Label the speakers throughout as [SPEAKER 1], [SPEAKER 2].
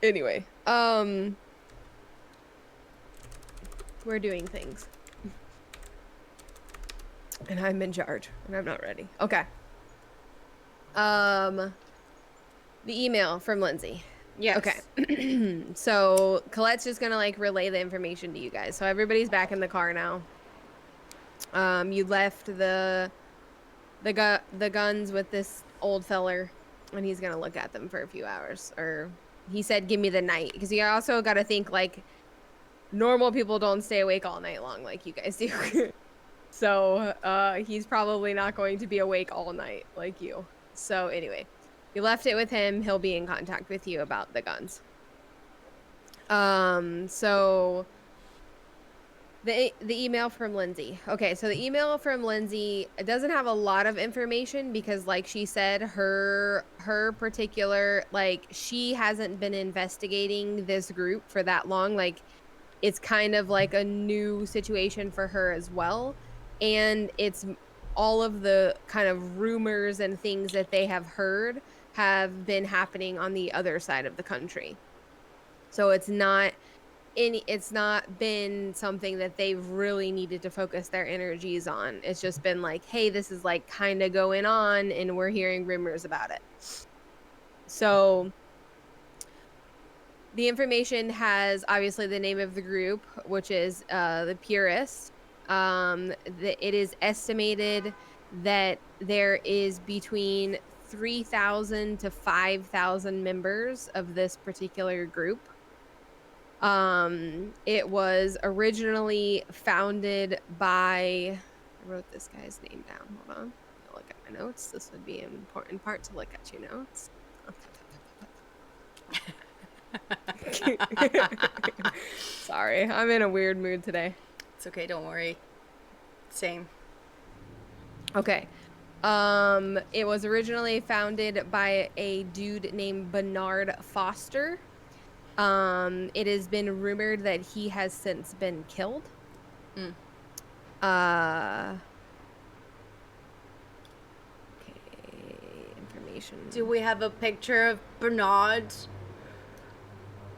[SPEAKER 1] Anyway, we're doing things. And I'm in charge, and I'm not ready. Okay. The email from Lindsay. Okay.
[SPEAKER 2] Yes.
[SPEAKER 1] So Colette's just gonna like relay the information to you guys. So everybody's back in the car now. You left the guns with this old feller, and he's gonna look at them for a few hours. Or he said, "Give me the night," because you also got to think like normal people don't stay awake all night long like you guys do. So he's probably not going to be awake all night like you. So anyway, you left it with him. He'll be in contact with you about the guns. So the email from Lindsay. Okay, so the email from Lindsay, it doesn't have a lot of information because like she said, her particular, like, she hasn't been investigating this group for that long. Like, it's kind of like a new situation for her as well. And it's all of the kind of rumors and things that they have heard have been happening on the other side of the country. So it's not been something that they've really needed to focus their energies on. It's just been like, hey, this is like kind of going on and we're hearing rumors about it. So the information has obviously the name of the group, which is the Purist. It is estimated that there is between 3,000 to 5,000 members of this particular group. It was originally founded by, I wrote this guy's name down. Hold on. I'll look at my notes. This would be an important part to look at your notes. Sorry, I'm in a weird mood today.
[SPEAKER 2] It's okay, don't worry. Same.
[SPEAKER 1] Okay. It was originally founded by a dude named Bernard Foster. It has been rumored that he has since been killed.
[SPEAKER 2] Mm.
[SPEAKER 1] Okay, information.
[SPEAKER 2] Do we have a picture of Bernard?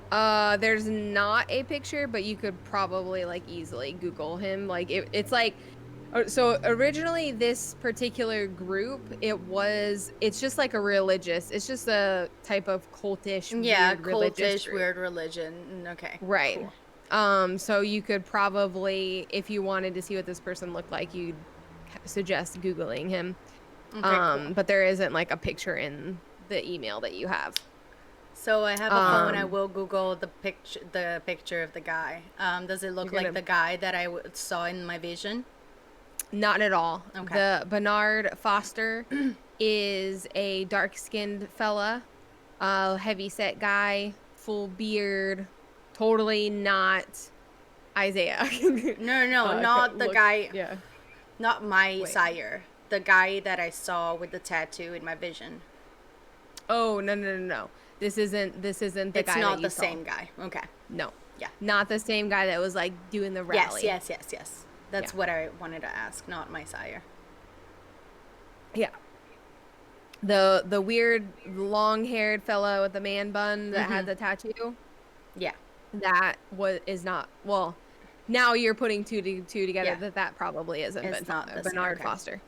[SPEAKER 1] There's not a picture, but you could probably like easily Google him. Like it's like, so originally this particular group, it's just like it's just a type of cultish,
[SPEAKER 2] Yeah,
[SPEAKER 1] weird religious
[SPEAKER 2] cultish,
[SPEAKER 1] group.
[SPEAKER 2] weird religion. Okay.
[SPEAKER 1] Right.
[SPEAKER 2] Cool.
[SPEAKER 1] So you could probably, if you wanted to see what this person looked like, you'd suggest Googling him.
[SPEAKER 2] Okay, cool.
[SPEAKER 1] But there isn't like a picture in the email that you have.
[SPEAKER 2] So I have a phone. I will Google the picture of the guy. Does it look like the guy that I saw in my vision?
[SPEAKER 1] Not at all.
[SPEAKER 2] Okay.
[SPEAKER 1] The Bernard Foster is a dark-skinned fella, heavy-set guy, full beard, totally not Isaiah.
[SPEAKER 2] No, not the guy.
[SPEAKER 1] Yeah.
[SPEAKER 2] Not my sire. The guy that I saw with the tattoo in my vision.
[SPEAKER 1] Oh, no. This isn't the guy.
[SPEAKER 2] It's not the same guy. Okay.
[SPEAKER 1] No.
[SPEAKER 2] Yeah.
[SPEAKER 1] Not the same guy that was like doing the rally.
[SPEAKER 2] Yes. That's what I wanted to ask, not my sire.
[SPEAKER 1] Yeah. The weird long-haired fellow with the man bun that had the tattoo.
[SPEAKER 2] Yeah.
[SPEAKER 1] That is not, well, now you're putting two together that probably isn't Bernard Foster.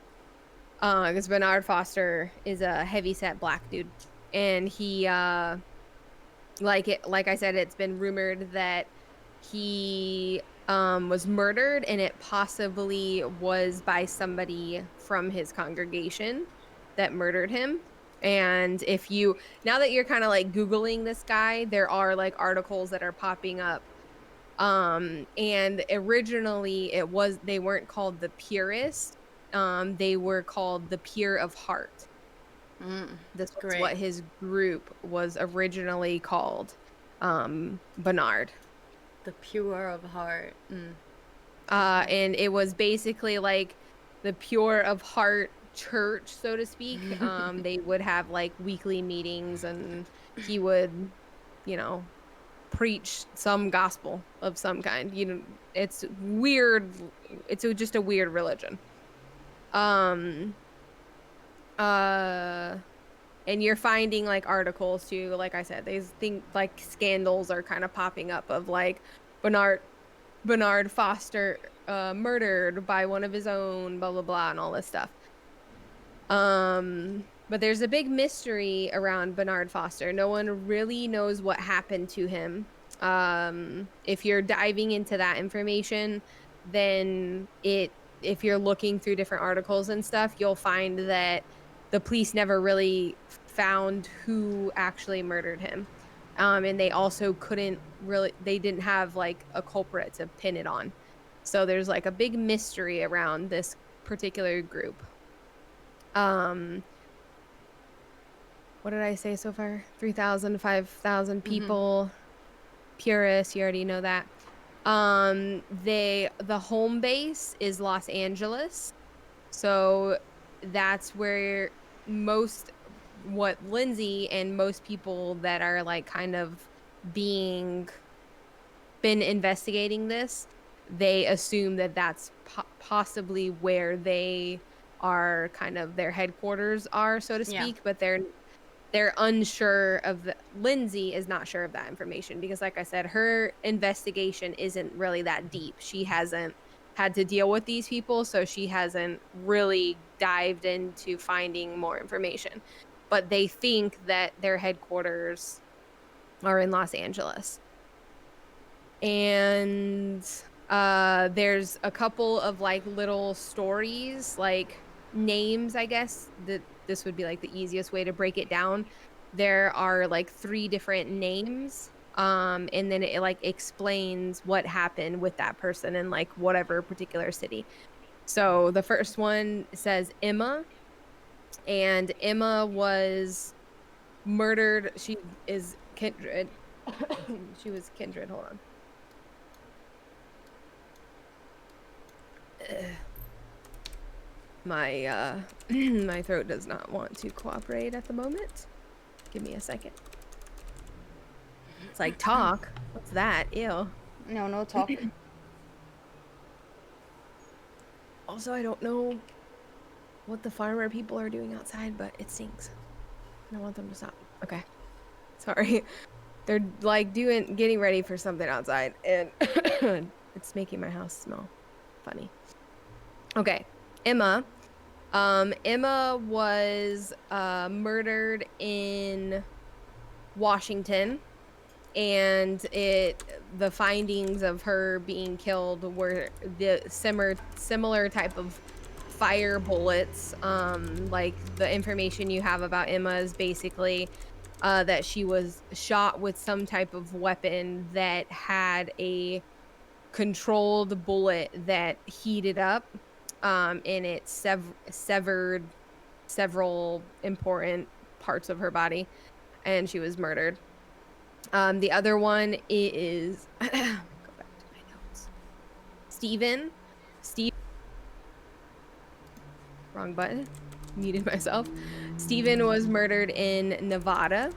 [SPEAKER 1] Because Bernard Foster is a heavy-set black dude. And he, like I said, it's been rumored that he was murdered, and it possibly was by somebody from his congregation that murdered him. And now that you're kind of like Googling this guy, there are like articles that are popping up. And originally they weren't called the Purist. They were called the Pure of Heart. This was what his group was originally called. Bernard.
[SPEAKER 2] The Pure of Heart.
[SPEAKER 1] And it was basically like the Pure of Heart church, so to speak. They would have like weekly meetings, and he would, preach some gospel of some kind. It's weird. It's just a weird religion. And you're finding like articles too, like I said, these things like scandals are kind of popping up of like Bernard Foster murdered by one of his own, blah blah blah, and all this stuff. But there's a big mystery around Bernard Foster. No one really knows what happened to him. If you're diving into that information, then if you're looking through different articles and stuff, you'll find that the police never really found who actually murdered him. And they also they didn't have like a culprit to pin it on. So there's like a big mystery around this particular group. What did I say so far? 3,000 to 5,000 people. Purists, you already know that. The home base is Los Angeles. So that's where what Lindsay and most people that are like kind of been investigating this, they assume that that's possibly where they are, kind of their headquarters are, so to speak, but they're unsure of Lindsay is not sure of that information because, like I said, her investigation isn't really that deep. She hasn't had to deal with these people, so she hasn't really dived into finding more information. But they think that their headquarters are in Los Angeles. And there's a couple of like little stories, like names, I guess, that this would be like the easiest way to break it down. There are like 3 different names, and then it like explains what happened with that person in like whatever particular city. So the first one says Emma, and Emma was murdered. She is Kindred. She was Kindred. Hold on. My my throat does not want to cooperate at the moment. Give me a second. It's like talk. What's that? Ew.
[SPEAKER 2] No talk.
[SPEAKER 1] Also, I don't know what the farmer people are doing outside, but it stinks. I want them to stop. Okay. Sorry. They're like getting ready for something outside, and it's making my house smell funny. Okay. Emma. Emma was murdered in Washington, and the findings of her being killed were the similar type of fire bullets. Like the information you have about Emma is basically that she was shot with some type of weapon that had a controlled bullet that heated up, and it severed several important parts of her body, and she was murdered. The other one is go back to my notes. Steve. Wrong button. Muted myself. Steven was murdered in Nevada.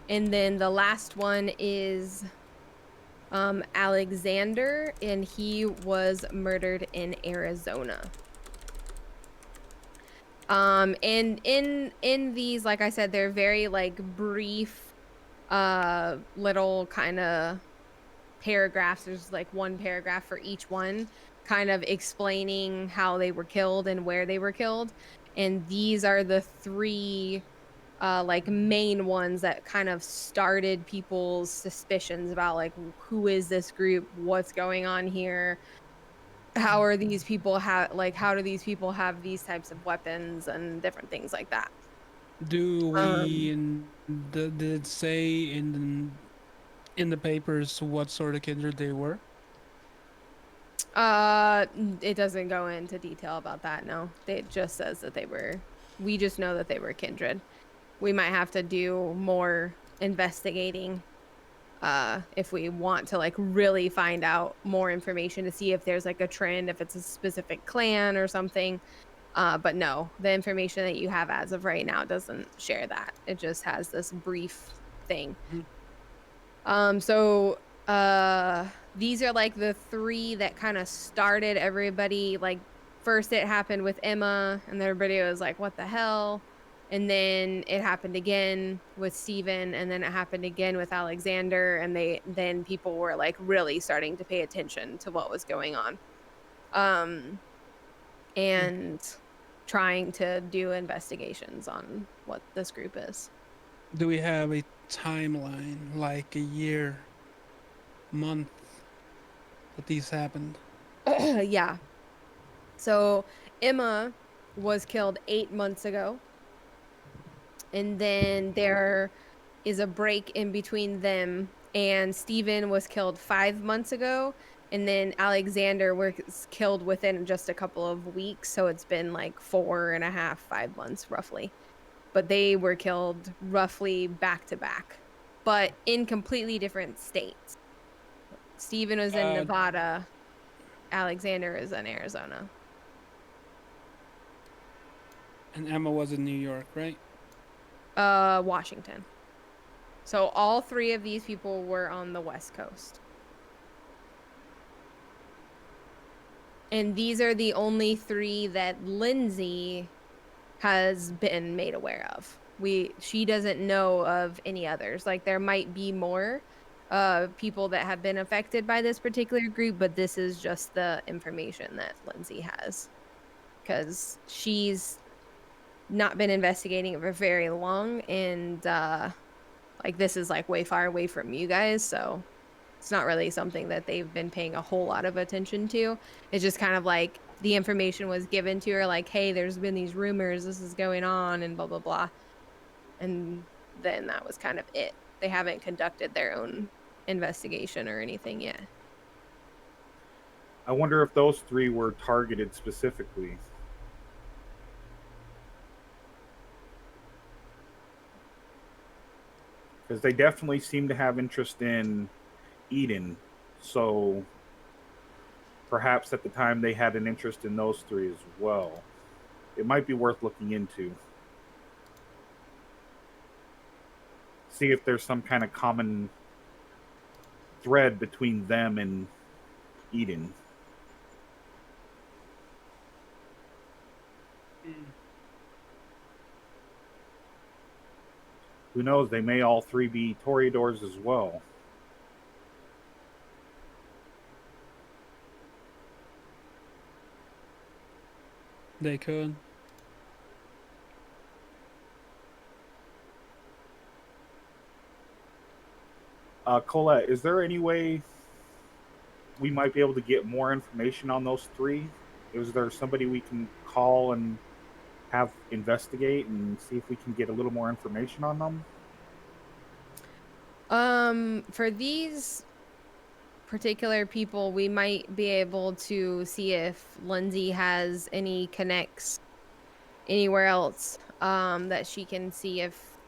[SPEAKER 1] And then the last one is Alexander, and he was murdered in Arizona. And in these, like I said, they're very like brief little kind of paragraphs. There's like one paragraph for each one, kind of explaining how they were killed and where they were killed. And these are the 3 like main ones that kind of started people's suspicions about like, who is this group, what's going on here, how are these people how do these people have these types of weapons and different things like that.
[SPEAKER 3] Do we did it say in the papers what sort of kindred they were?
[SPEAKER 1] It doesn't go into detail about that. No, it just says that we just know that they were kindred. We might have to do more investigating if we want to like really find out more information to see if there's like a trend, if it's a specific clan or something. But no, the information that you have as of right now doesn't share that. It just has this brief thing. So these are like the 3 that kind of started everybody like first it happened with Emma, and everybody was like, what the hell? And then it happened again with Steven, and then it happened again with Alexander, and then people were like really starting to pay attention to what was going on. And trying to do investigations on what this group is.
[SPEAKER 3] Do we have a timeline, like a year, month, that these happened?
[SPEAKER 1] Yeah. So Emma was killed 8 months ago. And then there is a break in between them. And Steven was killed 5 months ago. And then Alexander was killed within just a couple of weeks. So it's been like 4.5, 5 months roughly. But they were killed roughly back to back, but in completely different states. Steven was in Nevada. Alexander is in Arizona.
[SPEAKER 3] And Emma was in New York, right?
[SPEAKER 1] Washington. So all 3 of these people were on the West Coast. And these are the only 3 that Lindsay has been made aware of. She doesn't know of any others. Like, there might be more people that have been affected by this particular group, but this is just the information that Lindsay has, because she's not been investigating it for very long, and like, this is like way far away from you guys, so it's not really something that they've been paying a whole lot of attention to. It's just kind of like the information was given to her, like, hey, there's been these rumors, this is going on, and blah, blah, blah. And then that was kind of it. They haven't conducted their own investigation or anything yet.
[SPEAKER 4] I wonder if those 3 were targeted specifically. Because they definitely seem to have interest in Eden. So perhaps at the time they had an interest in those 3 as well. It might be worth looking into. See if there's some kind of common thread between them and Eden. Who knows? They may all 3 be Toreadors as well.
[SPEAKER 3] They could.
[SPEAKER 4] Colette, is there any way we might be able to get more information on those 3? Is there somebody we can call and have investigate and see if we can get a little more information on them?
[SPEAKER 1] For these particular people, we might be able to see if Lindsay has any connects anywhere else, that she can see if,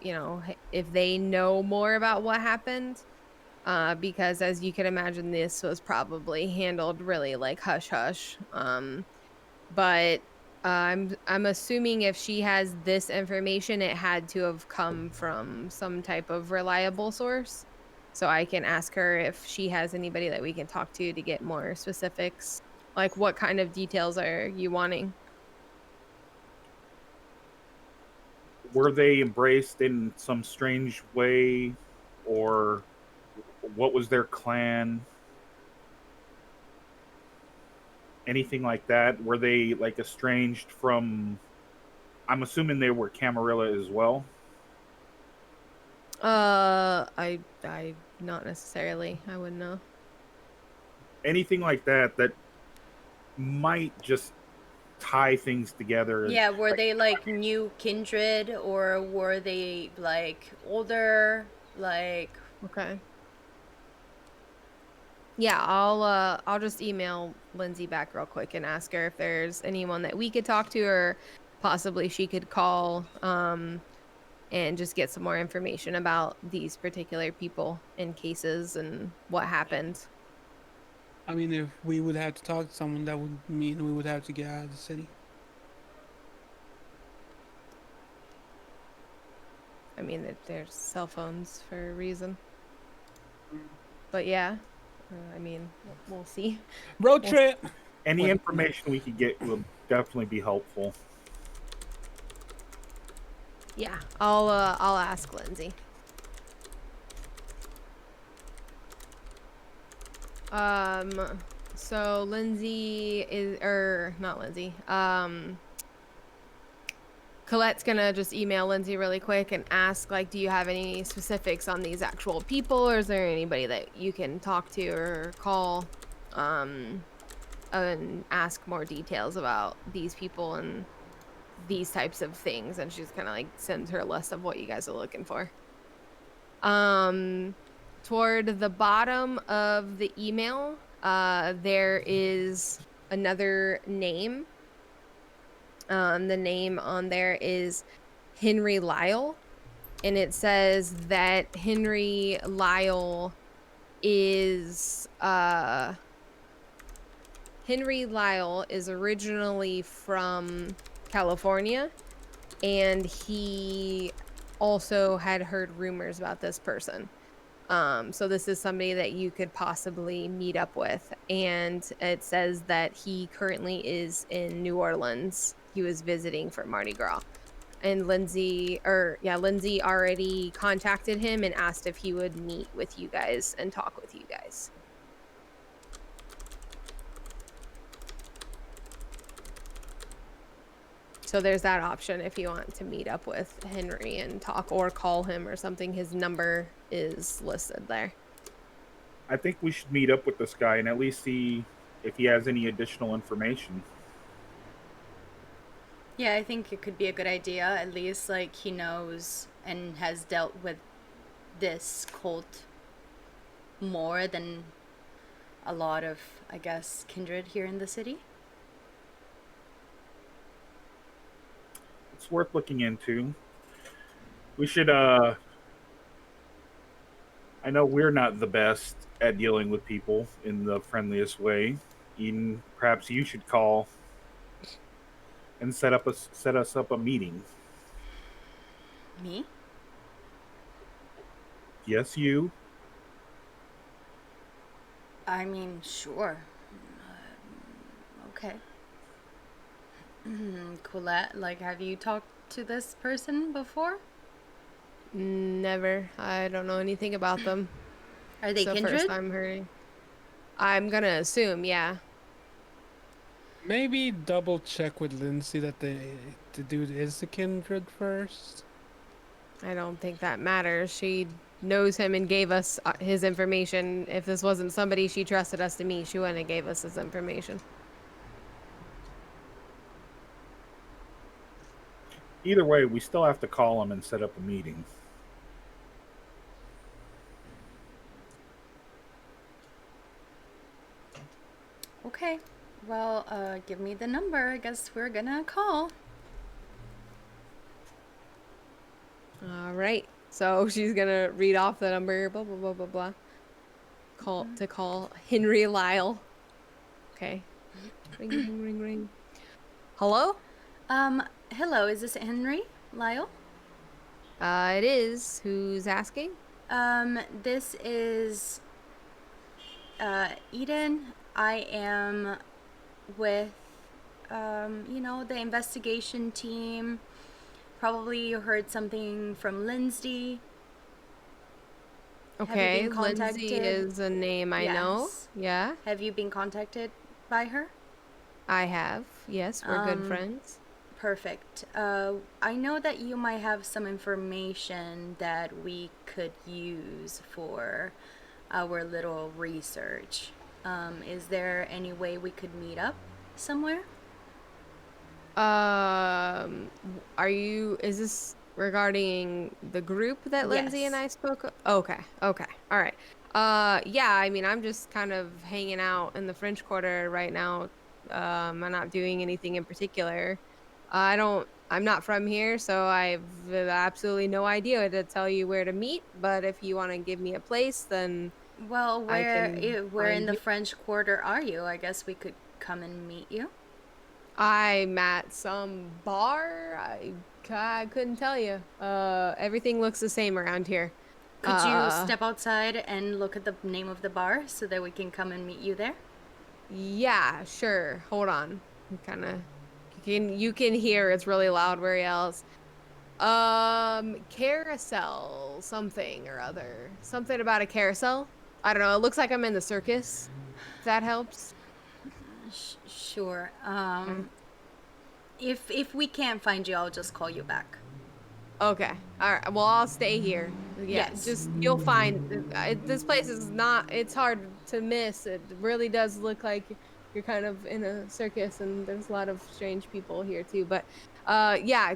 [SPEAKER 1] if they know more about what happened. Because as you can imagine, this was probably handled really like hush hush. But I'm assuming if she has this information, it had to have come from some type of reliable source. So I can ask her if she has anybody that we can talk to get more specifics. Like, what kind of details are you wanting?
[SPEAKER 4] Were they embraced in some strange way, or what was their clan? Anything like that? Were they like estranged from? I'm assuming they were Camarilla as well.
[SPEAKER 1] I not necessarily. I wouldn't know.
[SPEAKER 4] Anything like that might just tie things together.
[SPEAKER 2] Yeah, were they like new kindred, or were they like older? Like,
[SPEAKER 1] okay. Yeah, I'll just email Lindsay back real quick and ask her if there's anyone that we could talk to, or possibly she could call and just get some more information about these particular people and cases and what happened.
[SPEAKER 3] I mean, if we would have to talk to someone, that would mean we would have to get out of the city.
[SPEAKER 1] I mean, there's cell phones for a reason. But yeah, I mean, we'll see.
[SPEAKER 3] Road trip!
[SPEAKER 4] Any information we could get definitely be helpful.
[SPEAKER 1] Yeah, I'll ask Lindsay. So Lindsay is, or not Lindsay, Colette's gonna just email Lindsay really quick and ask, like, do you have any specifics on these actual people, or is there anybody that you can talk to or call, and ask more details about these people and these types of things? And she's kind of like sends her a list of what you guys are looking for. Toward the bottom of the email, there is another name. The name on there is Henry Lyle, and it says that Henry Lyle is originally from California, and he also had heard rumors about this person. So this is somebody that you could possibly meet up with. And it says that he currently is in New Orleans. He was visiting for Mardi Gras. And Lindsay already contacted him and asked if he would meet with you guys and talk with you guys. So there's that option if you want to meet up with Henry and talk, or call him or something. His number is listed there.
[SPEAKER 4] I think we should meet up with this guy and at least see if he has any additional information.
[SPEAKER 2] Yeah, I think it could be a good idea. At least, like, he knows and has dealt with this cult more than a lot of, I guess, kindred here in the city.
[SPEAKER 4] It's worth looking into. We should, I know we're not the best at dealing with people in the friendliest way. Eden, perhaps you should call and set us up a meeting.
[SPEAKER 2] Me?
[SPEAKER 4] Yes, you.
[SPEAKER 2] I mean, sure. Okay. Colette, like, have you talked to this person before?
[SPEAKER 1] Never. I don't know anything about them.
[SPEAKER 2] Are they kindred?
[SPEAKER 1] First I'm hearing. I'm gonna assume, yeah.
[SPEAKER 3] Maybe double check with Lindsay that the dude is a kindred first.
[SPEAKER 1] I don't think that matters. She knows him and gave us his information. If this wasn't somebody she trusted us to meet, she wouldn't have gave us his information.
[SPEAKER 4] Either way, we still have to call him and set up a meeting.
[SPEAKER 2] Okay. Well, give me the number. I guess we're gonna call.
[SPEAKER 1] All right. So she's gonna read off the number. Blah blah blah blah blah. Call Henry Lyle. Okay. Ring ring ring ring. Hello?
[SPEAKER 2] Hello. Is this Henry Lyle?
[SPEAKER 1] It is. Who's asking?
[SPEAKER 2] This is Eden. I am with the investigation team. Probably you heard something from Lindsay.
[SPEAKER 1] Okay, Lindsay is a name I know. Yeah.
[SPEAKER 2] Have you been contacted by her?
[SPEAKER 1] I have. Yes, we're good friends.
[SPEAKER 2] Perfect. I know that you might have some information that we could use for our little research. Is there any way we could meet up somewhere?
[SPEAKER 1] Is this regarding the group that Lindsay and I spoke of? Okay. All right. Yeah, I mean, I'm just kind of hanging out in the French Quarter right now. I'm not doing anything in particular. I'm not from here, so I've absolutely no idea to tell you where to meet, but if you want to give me a place, then
[SPEAKER 2] well, where in the French Quarter are you? I guess we could come and meet you.
[SPEAKER 1] I'm at some bar. I couldn't tell you. Everything looks the same around here.
[SPEAKER 2] Could you step outside and look at the name of the bar so that we can come and meet you there?
[SPEAKER 1] Yeah, sure. Hold on. I'm kind of You can hear it's really loud where he yells. Carousel, something or other. Something about a carousel. I don't know. It looks like I'm in the circus. If that helps.
[SPEAKER 2] Sure. If we can't find you, I'll just call you back.
[SPEAKER 1] Okay. All right. Well, I'll stay here. Yeah.
[SPEAKER 2] Yes.
[SPEAKER 1] Just you'll find this place is not. It's hard to miss. It really does look like you're kind of in a circus, and there's a lot of strange people here too. But, yeah,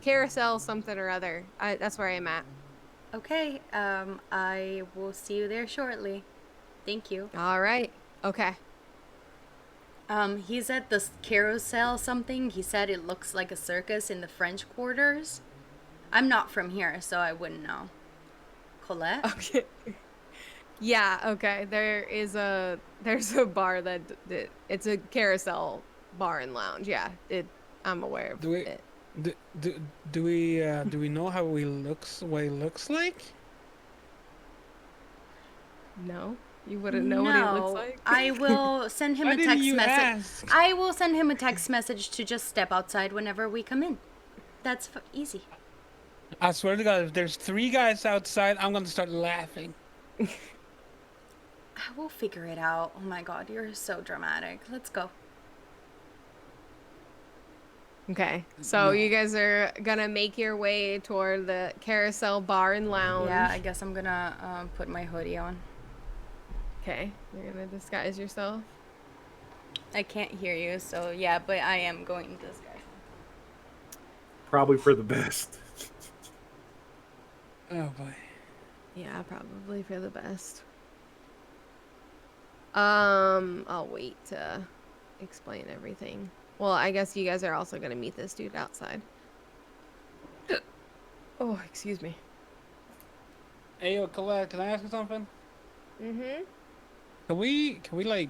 [SPEAKER 1] carousel, something or other. That's where I'm at.
[SPEAKER 2] Okay. I will see you there shortly. Thank you.
[SPEAKER 1] All right. Okay.
[SPEAKER 2] He's at the carousel something. He said it looks like a circus in the French quarters. I'm not from here, so I wouldn't know. Colette?
[SPEAKER 1] Okay. Yeah, okay. There's a bar that it's a carousel bar and lounge. Yeah, I'm aware of it.
[SPEAKER 3] Do we know how what he looks like?
[SPEAKER 1] No. You wouldn't know what he looks like?
[SPEAKER 2] I will send him a text message. I will send him a text message to just step outside whenever we come in. That's easy.
[SPEAKER 3] I swear to God, if there's 3 guys outside, I'm gonna start laughing.
[SPEAKER 2] We'll figure it out. Oh my God, you're so dramatic. Let's go.
[SPEAKER 1] Okay, so you guys are gonna make your way toward the carousel bar and lounge.
[SPEAKER 2] Yeah, I guess I'm gonna put my hoodie on.
[SPEAKER 1] Okay, you're gonna disguise yourself.
[SPEAKER 2] I can't hear you, so yeah, but I am going to disguise.
[SPEAKER 4] Probably for the best.
[SPEAKER 3] Oh boy.
[SPEAKER 1] Yeah, probably for the best. I'll wait to explain everything. Well, I guess you guys are also gonna meet this dude outside. Oh, excuse me.
[SPEAKER 3] Hey, yo, Colette, can I ask you something?
[SPEAKER 1] Mm-hmm.
[SPEAKER 3] Can we like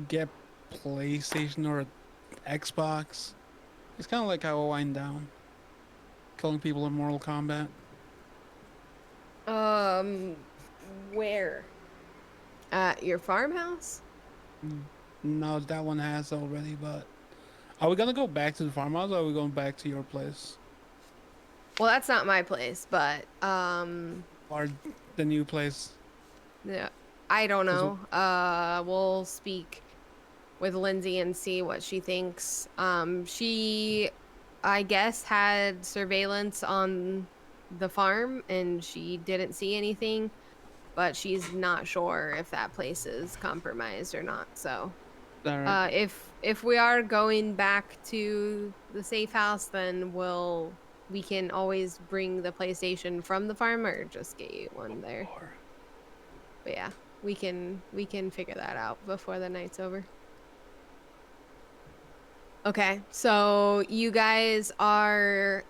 [SPEAKER 3] get PlayStation or Xbox? It's kind of like how I wind down, killing people in Mortal Kombat.
[SPEAKER 1] Where? At your farmhouse?
[SPEAKER 3] No, that one has already. But are we gonna go back to the farmhouse, or are we going back to your place?
[SPEAKER 1] Well, that's not my place, but
[SPEAKER 3] Or the new place?
[SPEAKER 1] Yeah, I don't know. We'll speak with Lindsay and see what she thinks. She, I guess, had surveillance on the farm and she didn't see anything, but she's not sure if that place is compromised or not. So,
[SPEAKER 3] right.
[SPEAKER 1] if we are going back to the safe house, then we can always bring the PlayStation from the farm or just get you one there. But yeah, we can figure that out before the night's over. Okay, so you guys are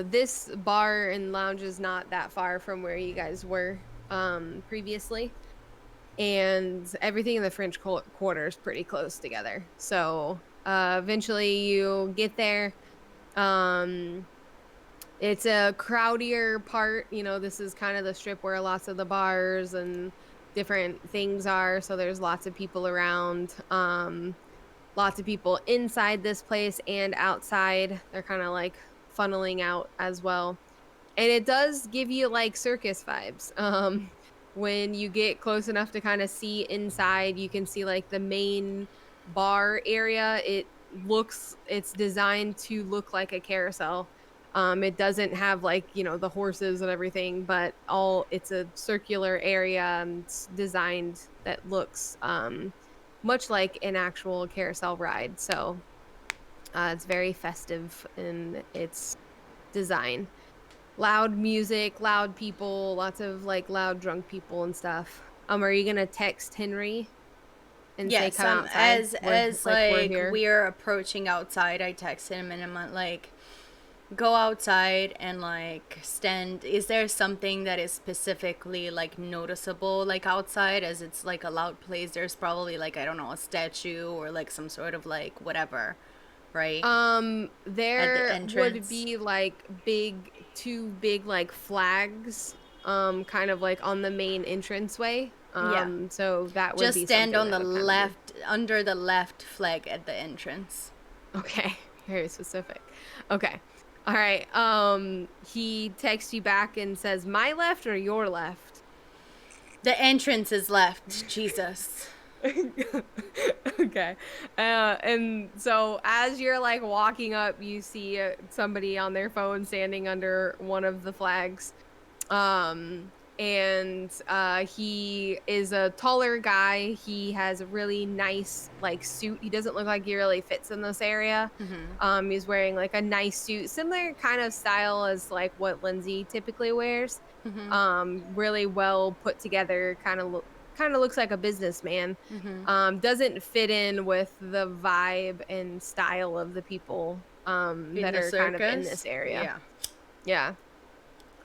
[SPEAKER 1] this bar and lounge is not that far from where you guys were previously, and everything in the French Quarter is pretty close together. So eventually you get there. It's a crowdier part. You know, this is kind of the strip where lots of the bars and different things are, so there's lots of people around. Lots of people inside this place and outside. They're kind of like funneling out as well, and it does give you like circus vibes. When you get close enough to kind of see inside, you can see like the main bar area. It's designed to look like a carousel. It doesn't have like, you know, the horses and everything, but it's a circular area and it's designed that looks much like an actual carousel ride. So it's very festive in its design. Loud music, loud people, lots of like loud drunk people and stuff. Are you gonna text Henry and say come outside?
[SPEAKER 2] As we're approaching outside, I text him and I'm like, go outside and like stand. Is there something that is specifically like noticeable like outside, as it's like a loud place? There's probably like, I don't know, a statue or like some sort of like whatever, right?
[SPEAKER 1] There would be like two big like flags kind of like on the main entranceway. So that would
[SPEAKER 2] just
[SPEAKER 1] be
[SPEAKER 2] stand on the left, under the left flag at the entrance.
[SPEAKER 1] Okay. Very specific. Okay. All right. He texts you back and says, "My left or your left?"
[SPEAKER 2] The entrance is left. Jesus.
[SPEAKER 1] Okay. And so as you're like walking up, you see somebody on their phone standing under one of the flags. And he is a taller guy. He has a really nice like suit. He doesn't look like he really fits in this area. He's wearing like a nice suit, similar kind of style as like what Lindsay typically wears. Really well put together, kind of looks like a businessman. Doesn't fit in with the vibe and style of the people that are kind of in this area. Yeah.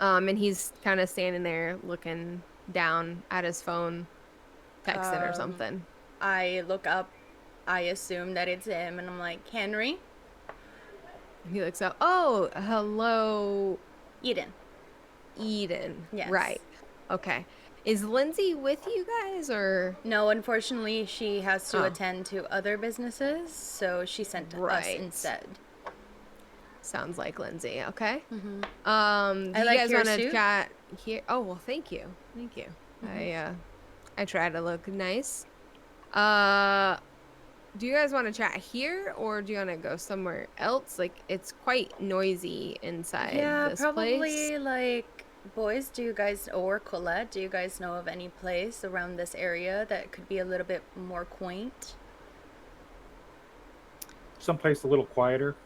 [SPEAKER 1] And he's kind of standing there looking down at his phone, texting or something.
[SPEAKER 2] I look up, I assume that it's him, and I'm like, Henry?
[SPEAKER 1] He looks up, oh, hello.
[SPEAKER 2] Eden.
[SPEAKER 1] Yes. Right. Okay. Is Lindsay with you guys, or?
[SPEAKER 2] No, unfortunately, she has to attend to other businesses, so she sent us instead.
[SPEAKER 1] Sounds like Lindsay. Okay. Do you
[SPEAKER 2] like
[SPEAKER 1] guys
[SPEAKER 2] your
[SPEAKER 1] want to
[SPEAKER 2] suit?
[SPEAKER 1] chat here? Oh well, thank you. I try to look nice. Do you guys want to chat here, or do you want to go somewhere else? Like, it's quite noisy inside this
[SPEAKER 2] probably
[SPEAKER 1] place.
[SPEAKER 2] like, boys, do you guys, or Colette, do you guys know of any place around this area that could be a little bit more quaint?
[SPEAKER 4] Someplace a little quieter.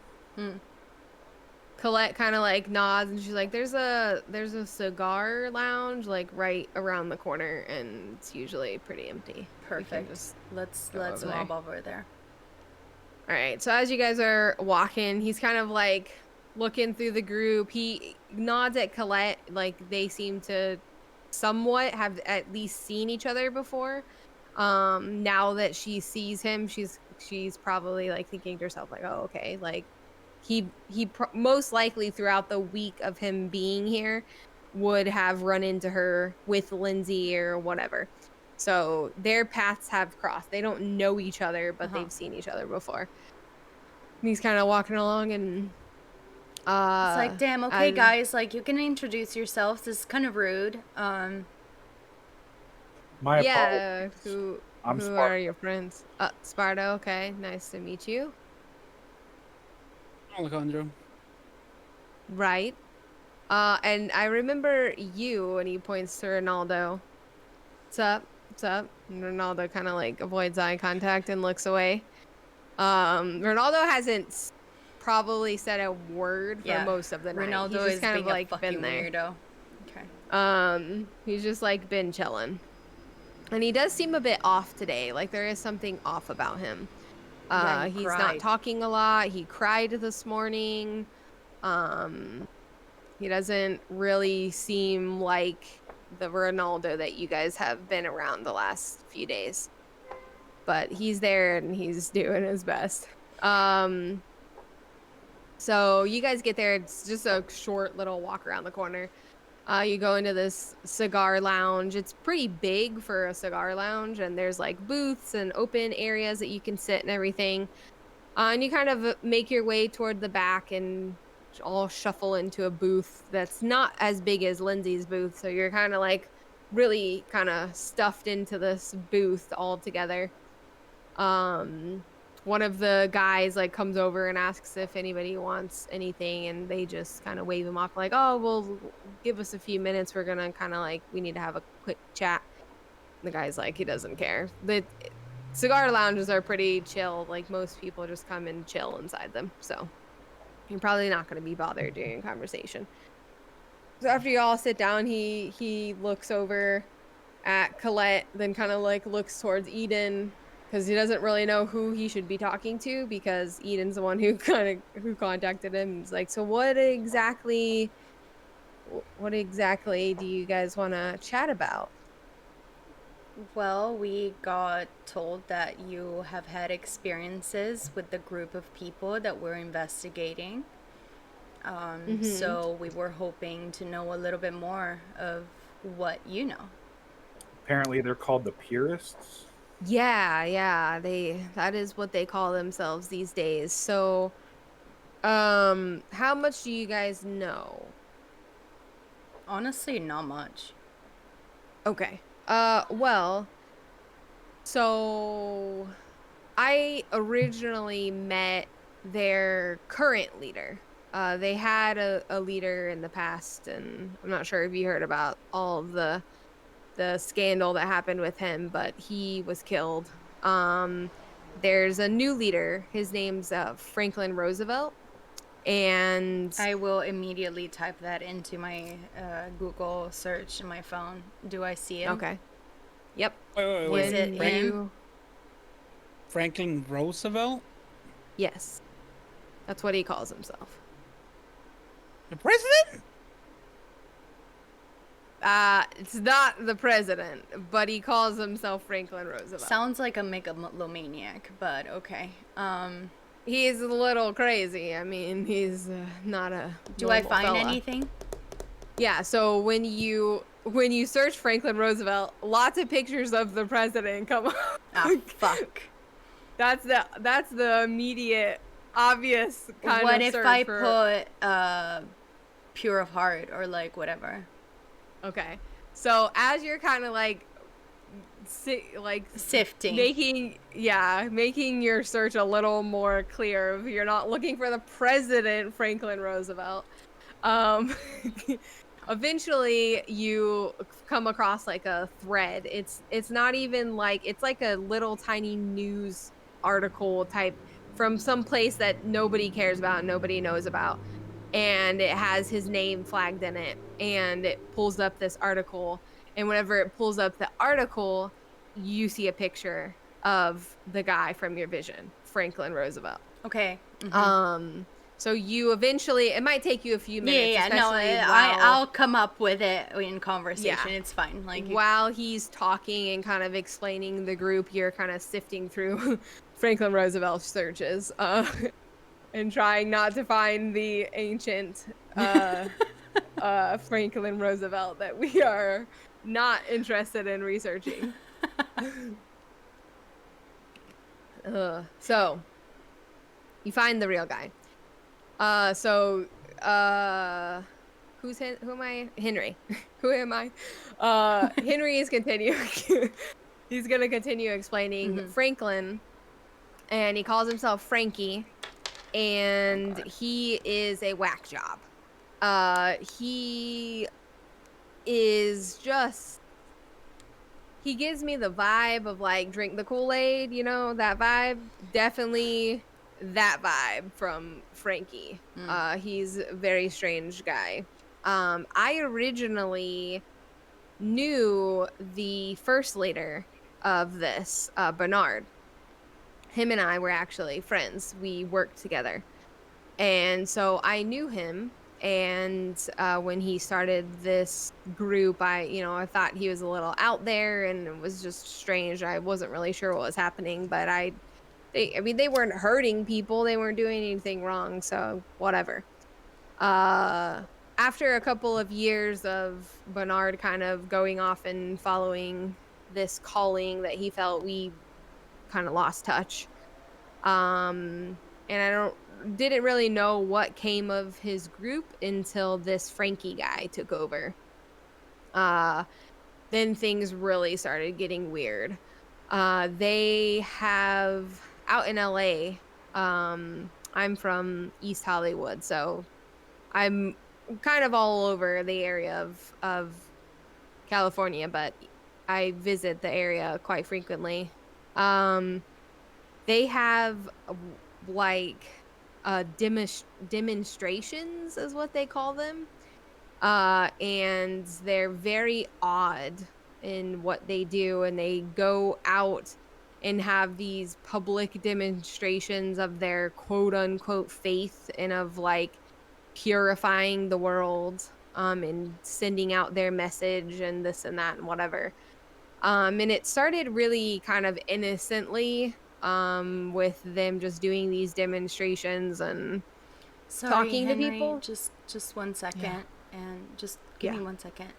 [SPEAKER 1] Colette kind of like nods, and she's like, "There's a cigar lounge like right around the corner, and it's usually pretty empty."
[SPEAKER 2] Perfect. Let's mob over there.
[SPEAKER 1] All right. So as you guys are walking, he's kind of like looking through the group. He nods at Colette, like they seem to somewhat have at least seen each other before. Now that she sees him, she's probably like thinking to herself like, "Oh, okay, like." He most likely throughout the week of him being here would have run into her with Lindsay or whatever. So their paths have crossed. They don't know each other, but they've seen each other before. And he's kind of walking along and
[SPEAKER 2] it's like, damn, okay, guys, like you can introduce yourselves. This is kind of rude.
[SPEAKER 4] My
[SPEAKER 1] apologies. Who
[SPEAKER 4] Sparta.
[SPEAKER 1] are your friends? Sparta, okay. Nice to meet you.
[SPEAKER 3] Alejandro.
[SPEAKER 1] Right. And I remember you, and he points to Ronaldo. What's up? And Ronaldo kind of like avoids eye contact and looks away. Ronaldo hasn't probably said a word for most of the night.
[SPEAKER 2] Ronaldo
[SPEAKER 1] He's just kind of like been there.
[SPEAKER 2] Weirdo.
[SPEAKER 1] Okay. He's just like been chilling. And he does seem a bit off today. Like there is something off about him. He's not talking a lot. He cried this morning. He doesn't really seem like the Ronaldo that you guys have been around the last few days. But he's there and he's doing his best. So you guys get there. It's just a short little walk around the corner. You go into this cigar lounge. It's pretty big for a cigar lounge, and there's like booths and open areas that you can sit and everything. And you kind of make your way toward the back and all shuffle into a booth that's not as big as Lindsay's booth. So you're kind of like really kind of stuffed into this booth all together. One of the guys like comes over and asks if anybody wants anything, and they just kind of wave him off like, "Oh, well, give us a few minutes. We're gonna kind of like, we need to have a quick chat." The guy's like, he doesn't care. The cigar lounges are pretty chill. Like most people just come and chill inside them. So you're probably not going to be bothered during a conversation. So after you all sit down, he looks over at Colette, then kind of like looks towards Eden, because he doesn't really know who he should be talking to, because Eden's the one who contacted him. He's like, "So what exactly do you guys want to chat about?"
[SPEAKER 2] Well, we got told that you have had experiences with the group of people that we're investigating. So we were hoping to know a little bit more of what you know.
[SPEAKER 4] Apparently they're called the Purists.
[SPEAKER 1] Yeah, that is what they call themselves these days. So How much do you guys know?
[SPEAKER 2] Honestly, not much.
[SPEAKER 1] Okay. Well, so I originally met their current leader. They had a leader in the past, and I'm not sure if you heard about all of the scandal that happened with him, but he was killed. There's a new leader. His name's Franklin Roosevelt, and
[SPEAKER 2] I will immediately type that into my Google search in my phone. Do I see him?
[SPEAKER 1] okay, yep.
[SPEAKER 3] Wait.
[SPEAKER 2] Is it him?
[SPEAKER 3] Franklin Roosevelt?
[SPEAKER 1] Yes, that's what he calls himself.
[SPEAKER 3] The president?
[SPEAKER 1] It's not the president, but he calls himself Franklin Roosevelt.
[SPEAKER 2] Sounds like a megalomaniac, but okay.
[SPEAKER 1] He's a little crazy. I mean, he's not a.
[SPEAKER 2] Do I find
[SPEAKER 1] fella.
[SPEAKER 2] anything?
[SPEAKER 1] Yeah. So when you search Franklin Roosevelt, lots of pictures of the president come up.
[SPEAKER 2] Ah, fuck.
[SPEAKER 1] That's the immediate, obvious kind
[SPEAKER 2] what
[SPEAKER 1] of
[SPEAKER 2] if
[SPEAKER 1] search
[SPEAKER 2] I
[SPEAKER 1] for...
[SPEAKER 2] put pure of heart or like whatever?
[SPEAKER 1] Okay. So as you're kind of like
[SPEAKER 2] sifting,
[SPEAKER 1] making your search a little more clear, if you're not looking for the president Franklin Roosevelt, eventually you come across like a thread. It's not even like, it's like a little tiny news article type from some place that nobody cares about, nobody knows about, and it has his name flagged in it, and it pulls up this article, and whenever it pulls up the article, you see a picture of the guy from your vision, Franklin Roosevelt.
[SPEAKER 2] Okay. Mm-hmm.
[SPEAKER 1] So you eventually, it might take you a few minutes.
[SPEAKER 2] I'll come up with it in conversation. Yeah. It's fine. Like
[SPEAKER 1] while he's talking and kind of explaining the group, you're kind of sifting through Franklin Roosevelt searches, and trying not to find the ancient Franklin Roosevelt that we are not interested in researching. So you find the real guy. Who am I? Henry. Who am I? Henry is continuing. He's gonna continue explaining Franklin, and he calls himself Frankie, and he is a whack job. He is just, he gives me the vibe of like drink the Kool-Aid, you know, that vibe. Definitely that vibe from Frankie. He's a very strange guy. I originally knew the first leader of this, Bernard. Him and I were actually friends. We worked together. And so I knew him. And when he started this group, I thought he was a little out there, and it was just strange. I wasn't really sure what was happening, but they weren't hurting people. They weren't doing anything wrong. So whatever. After a couple of years of Bernard kind of going off and following this calling that he felt, we kind of lost touch. And I didn't really know what came of his group until this Frankie guy took over. Then things really started getting weird. They have, out in LA, I'm from East Hollywood, so I'm kind of all over the area of California, but I visit the area quite frequently. They have like demonstrations is what they call them, and they're very odd in what they do, and they go out and have these public demonstrations of their quote unquote faith and of like purifying the world, and sending out their message and this and that and whatever. And it started really kind of innocently, with them just doing these demonstrations and talking
[SPEAKER 2] Henry,
[SPEAKER 1] to people.
[SPEAKER 2] Just 1 second, and just give me 1 second.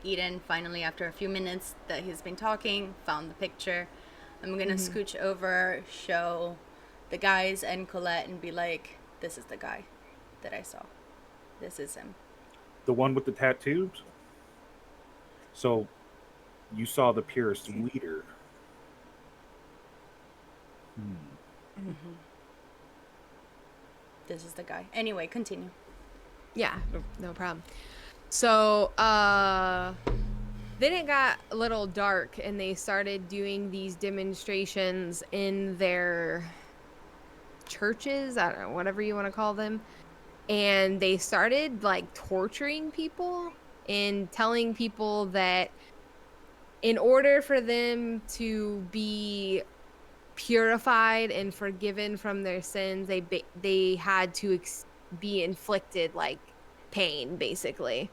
[SPEAKER 2] Eden finally, after a few minutes that he's been talking, found the picture. I'm gonna scooch over, show the guys and Colette, and be like, This is the guy that I saw. This is him.
[SPEAKER 4] The one with the tattoos? So, you saw the Purist leader.
[SPEAKER 2] Mm-hmm. This is the guy. Anyway, continue.
[SPEAKER 1] Yeah, no problem. So, then it got a little dark and they started doing these demonstrations in their churches, I don't know, whatever you want to call them. And they started like torturing people and telling people that in order for them to be purified and forgiven from their sins, they had to be inflicted like pain, basically.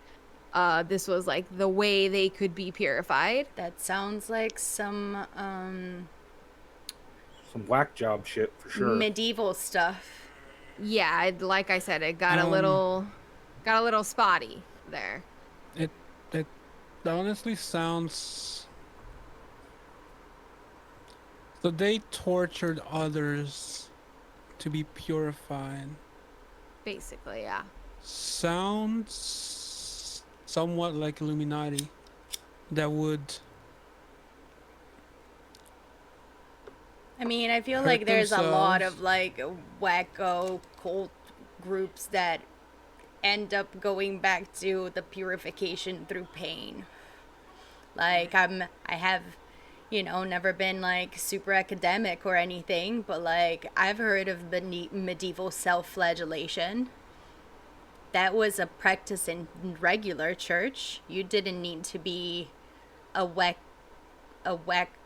[SPEAKER 1] This was like the way they could be purified.
[SPEAKER 2] That sounds like some
[SPEAKER 4] whack job shit for sure.
[SPEAKER 2] Medieval stuff.
[SPEAKER 1] Yeah, like I said, it got a little spotty there.
[SPEAKER 3] It honestly sounds. So they tortured others to be purified.
[SPEAKER 1] Basically, yeah.
[SPEAKER 3] Sounds somewhat like Illuminati. That would.
[SPEAKER 2] I mean, I feel like there's a lot of like wacko cult groups that end up going back to the purification through pain. Like I have, never been like super academic or anything, but like I've heard of medieval self-flagellation. That was a practice in regular church. You didn't need to be a whack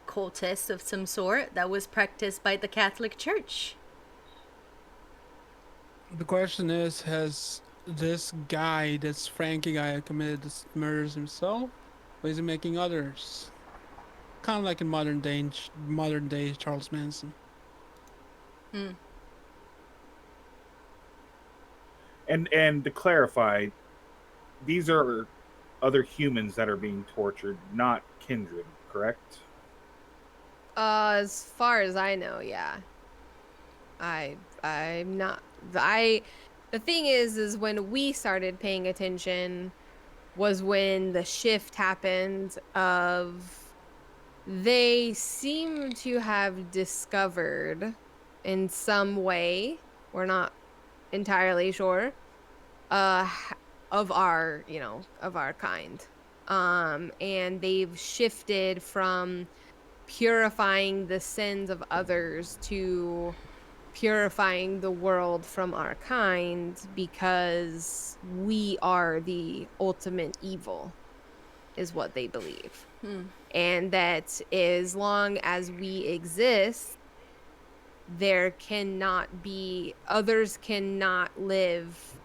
[SPEAKER 2] cultist of some sort. That was practiced by the Catholic Church.
[SPEAKER 3] The question is, has this guy, this Frankie guy, committed this murders himself, or is he making others? Kind of like in modern day Charles Manson.
[SPEAKER 4] And to clarify, these are other humans that are being tortured, not kindred, correct?
[SPEAKER 1] As far as I know, yeah. I'm not. The thing is when we started paying attention was when the shift happened of they seem to have discovered in some way, we're not entirely sure, of our kind. And they've shifted from purifying the sins of others to purifying the world from our kind, because we are the ultimate evil, is what they believe. And that as long as we exist, others cannot live,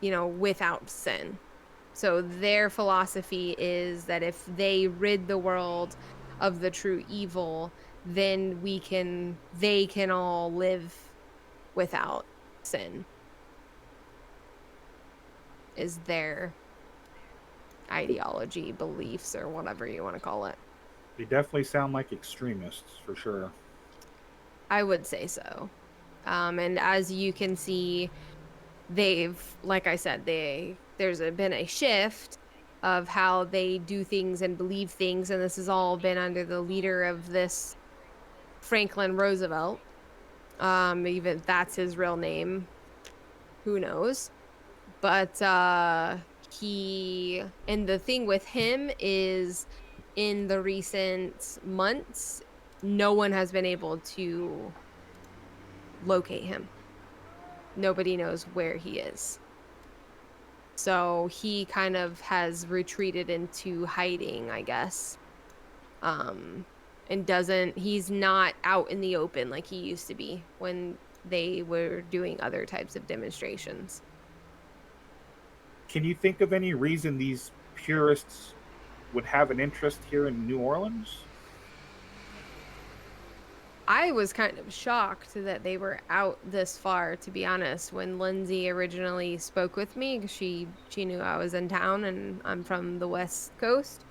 [SPEAKER 1] without sin. So their philosophy is that if they rid the world of the true evil, then they can all live without sin, is their ideology, beliefs, or whatever you want to call it.
[SPEAKER 4] They definitely sound like extremists, for sure.
[SPEAKER 1] I would say so. And as you can see, like I said, there's been a shift of how they do things and believe things, and this has all been under the leader of this Franklin Roosevelt. Even that's his real name, who knows? But and the thing with him is, in the recent months, no one has been able to locate him. Nobody knows where he is. So he kind of has retreated into hiding, I guess. And he's not out in the open like he used to be when they were doing other types of demonstrations.
[SPEAKER 4] Can you think of any reason these purists would have an interest here in New Orleans?
[SPEAKER 1] I was kind of shocked that they were out this far, to be honest, when Lindsay originally spoke with me, because she knew I was in town and I'm from the West Coast.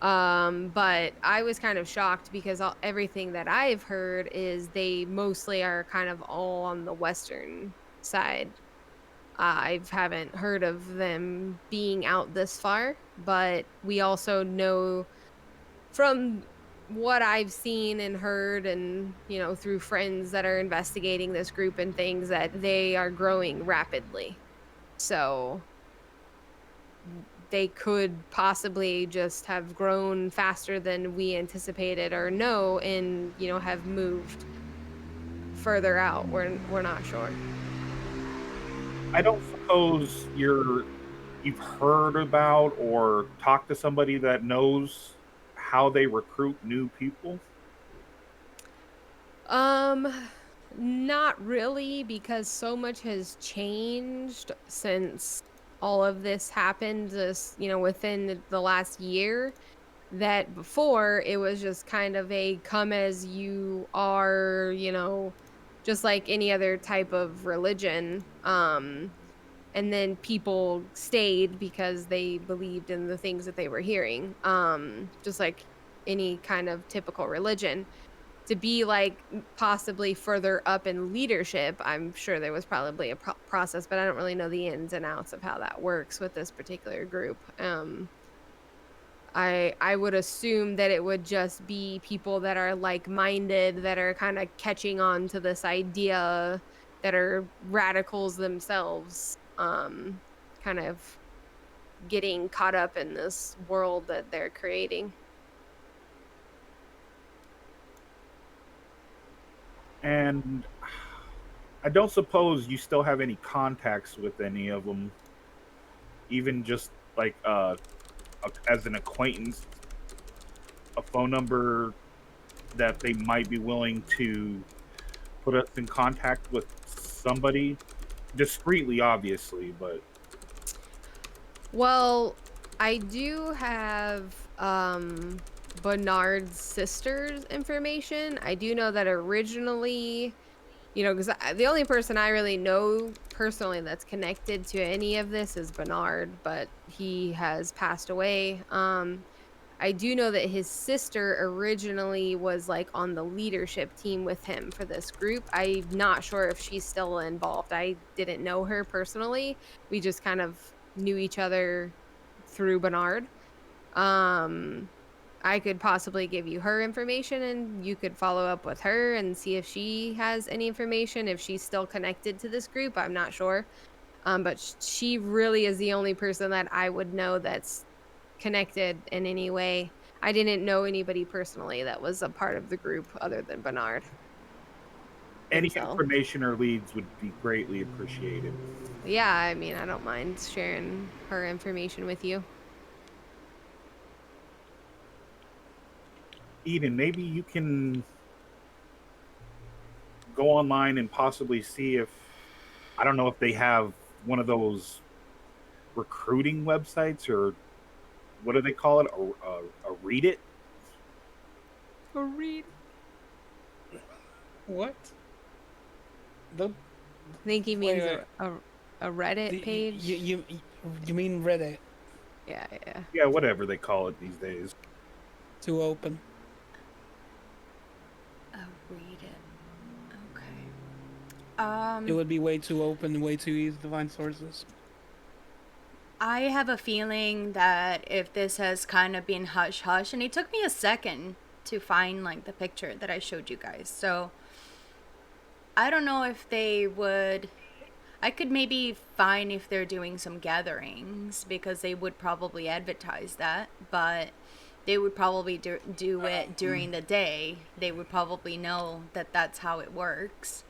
[SPEAKER 1] But I was kind of shocked because everything that I've heard is they mostly are kind of all on the western side, I haven't heard of them being out this far, but we also know from what I've seen and heard and, through friends that are investigating this group and things that they are growing rapidly. So they could possibly just have grown faster than we anticipated or know and, have moved further out. We're not sure.
[SPEAKER 4] I don't suppose you've heard about or talked to somebody that knows how they recruit new people?
[SPEAKER 1] Not really, because so much has changed since all of this happened within the last year, that before it was just kind of a come as you are, just like any other type of religion. And then people stayed because they believed in the things that they were hearing. Just like any kind of typical religion. To be like possibly further up in leadership, I'm sure there was probably a process, but I don't really know the ins and outs of how that works with this particular group. I would assume that it would just be people that are like-minded, that are kind of catching on to this idea, that are radicals themselves, kind of getting caught up in this world that they're creating.
[SPEAKER 4] And I don't suppose you still have any contacts with any of them, even just like as an acquaintance, a phone number that they might be willing to put us in contact with somebody discreetly, obviously, but
[SPEAKER 1] Well, I do have Bernard's sister's information. I do know that originally, because the only person I really know personally that's connected to any of this is Bernard, but he has passed away. I do know that his sister originally was like on the leadership team with him for this group. I'm not sure if she's still involved. I didn't know her personally. We just kind of knew each other through Bernard. I could possibly give you her information and you could follow up with her and see if she has any information, if she's still connected to this group. I'm not sure. But she really is the only person that I would know that's connected in any way. I didn't know anybody personally that was a part of the group other than Bernard
[SPEAKER 4] any
[SPEAKER 1] himself.
[SPEAKER 4] information or leads would be greatly appreciated.
[SPEAKER 1] Yeah, I mean, I don't mind sharing her information with you.
[SPEAKER 4] Eden, maybe you can go online and possibly see if, I don't know if they have one of those recruiting websites, or what do they call it? A read it?
[SPEAKER 3] A read? What?
[SPEAKER 1] I think he means a Reddit page.
[SPEAKER 3] You mean Reddit?
[SPEAKER 1] Yeah.
[SPEAKER 4] Yeah, whatever they call it these days.
[SPEAKER 3] To open.
[SPEAKER 2] Read it. Okay.
[SPEAKER 3] It would be way too open, way too easy to find sources.
[SPEAKER 2] I have a feeling that if this has kind of been hush-hush, and it took me a second to find like the picture that I showed you guys, so I don't know if they would. I could maybe find if they're doing some gatherings, because they would probably advertise that, but they would probably do it during the day. They would probably know that that's how it works.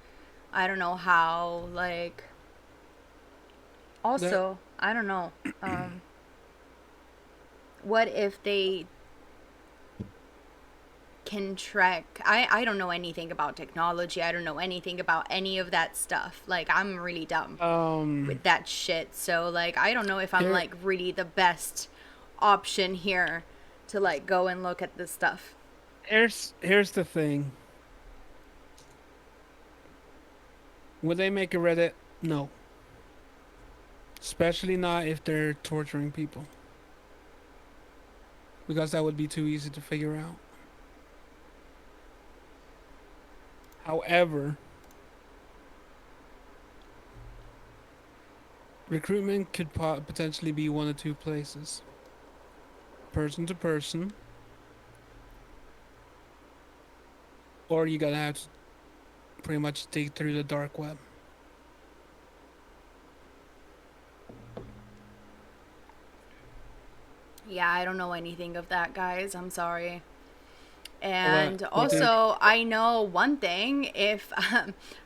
[SPEAKER 2] I don't know how, like... Also, I don't know. What if they can track... I don't know anything about technology. I don't know anything about any of that stuff. Like, I'm really dumb with that shit. So, like, I don't know if I'm, like, really the best option here to, like, go and look at this stuff.
[SPEAKER 3] Here's the thing. Would they make a Reddit? No. Especially not if they're torturing people. Because that would be too easy to figure out. However, Recruitment could potentially be one of two places: person to person, or you gotta have to pretty much dig through the dark web.
[SPEAKER 2] Yeah, I don't know anything of that, guys. I'm sorry. And also, I know one thing. If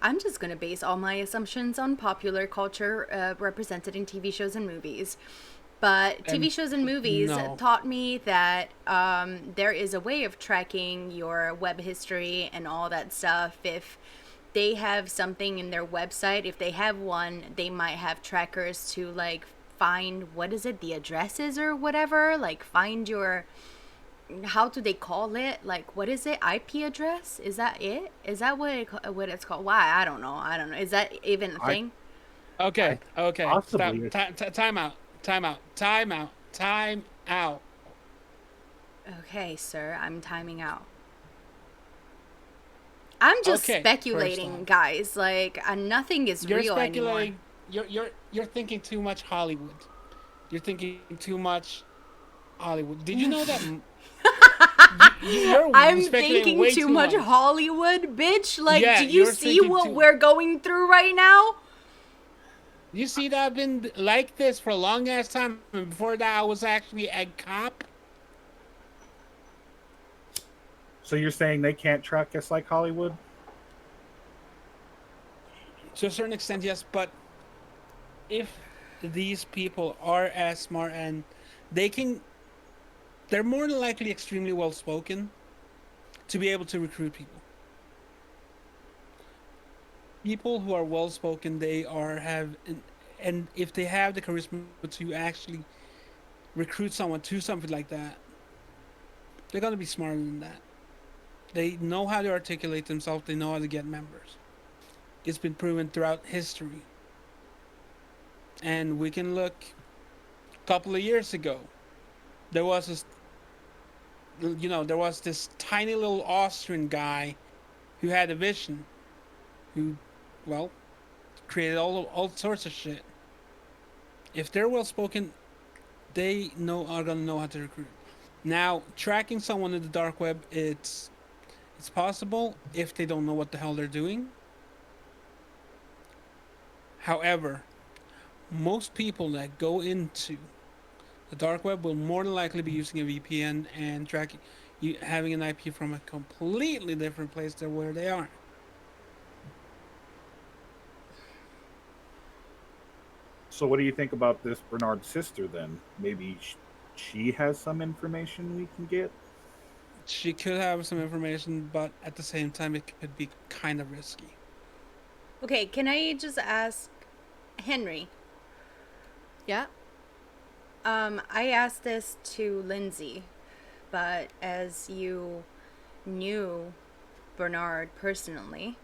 [SPEAKER 2] I'm just gonna base all my assumptions on popular culture represented in TV shows and movies, but TV shows and movies taught me that there is a way of tracking your web history and all that stuff. If they have something in their website, if they have one, they might have trackers to like find, what is it, the addresses or whatever, like find your, how do they call it, like what is it, IP address, is that it, is that what it's called? Why, I don't know, is that even a thing?
[SPEAKER 3] Okay,
[SPEAKER 4] possibly.
[SPEAKER 3] Stop. Time out.
[SPEAKER 2] Okay, sir, I'm timing out. I'm just speculating, guys. Like, nothing is real anymore.
[SPEAKER 3] You're thinking too much Hollywood. You're thinking too much Hollywood. Did you know that?
[SPEAKER 2] I'm thinking too much Hollywood, bitch. Like, do you see what we're going through right now?
[SPEAKER 3] You see that I've been like this for a long ass time, and before that I was actually a cop.
[SPEAKER 4] So you're saying they can't track us like Hollywood?
[SPEAKER 3] To a certain extent, yes, but if these people are as smart and they're more than likely extremely well spoken to be able to recruit people. People who are well spoken, and if they have the charisma to actually recruit someone to something like that, they're gonna be smarter than that. They know how to articulate themselves. They know how to get members. It's been proven throughout history. And we can look a couple of years ago. There was this tiny little Austrian guy who had a vision, who, well, created all sorts of shit. If they're well spoken, they are gonna know how to recruit. Now, tracking someone in the dark web, it's possible if they don't know what the hell they're doing. However, most people that go into the dark web will more than likely be using a VPN and having an IP from a completely different place than where they are.
[SPEAKER 4] So what do you think about this Bernard's sister then? Maybe she has some information we can get?
[SPEAKER 3] She could have some information, but at the same time it could be kind of risky.
[SPEAKER 2] Okay, can I just ask Henry?
[SPEAKER 1] Yeah?
[SPEAKER 2] I asked this to Lindsay, but as you knew Bernard personally,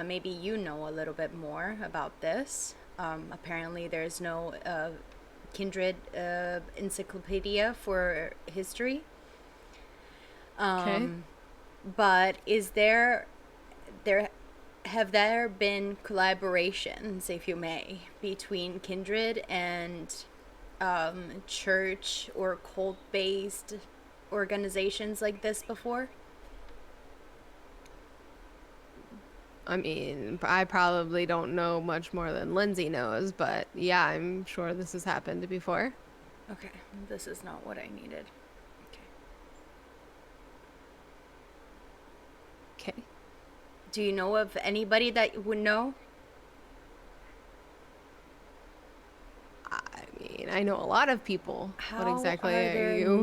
[SPEAKER 2] maybe you know a little bit more about this. Apparently there's no kindred encyclopedia for history.
[SPEAKER 1] Okay.
[SPEAKER 2] But have there been collaborations, if you may, between kindred and church or cult-based organizations like this before?
[SPEAKER 1] I mean, I probably don't know much more than Lindsay knows, but yeah, I'm sure this has happened before.
[SPEAKER 2] Okay, this is not what I needed.
[SPEAKER 1] Okay.
[SPEAKER 2] Do you know of anybody that would know?
[SPEAKER 1] I mean, I know a lot of people. What exactly are you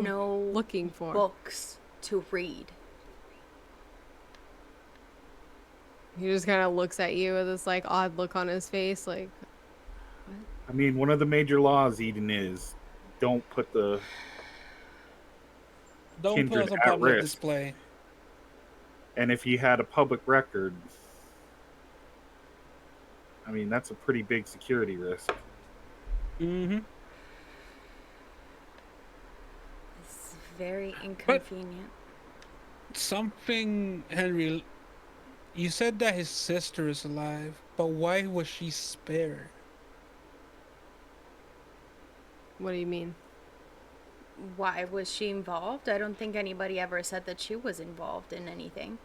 [SPEAKER 1] looking for?
[SPEAKER 2] Books to read.
[SPEAKER 1] He just kind of looks at you with this like odd look on his face, like.
[SPEAKER 4] What? I mean, one of the major laws, Eden, is don't put us on public
[SPEAKER 3] display.
[SPEAKER 4] And if you had a public record, I mean, that's a pretty big security risk.
[SPEAKER 3] Mm-hmm.
[SPEAKER 2] It's very inconvenient.
[SPEAKER 3] But something, Henry, you said that his sister is alive, but why was she spared?
[SPEAKER 1] What do you mean?
[SPEAKER 2] Why was she involved? I don't think anybody ever said that she was involved in anything.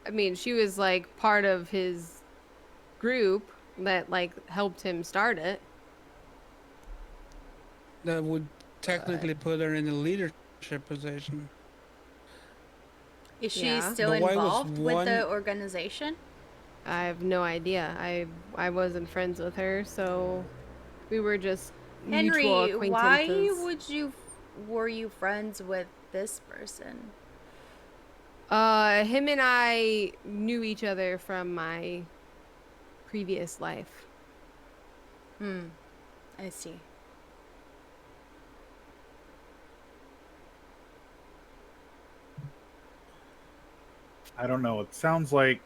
[SPEAKER 1] I mean, she was like part of his group that like helped him start it.
[SPEAKER 3] That would technically put her in a leadership position.
[SPEAKER 2] Is she still involved with the organization?
[SPEAKER 1] I have no idea. I wasn't friends with her, so we were just mutual acquaintances.
[SPEAKER 2] Why were you friends with this person?
[SPEAKER 1] Him and I knew each other from my previous life.
[SPEAKER 2] I see.
[SPEAKER 4] I don't know. It sounds like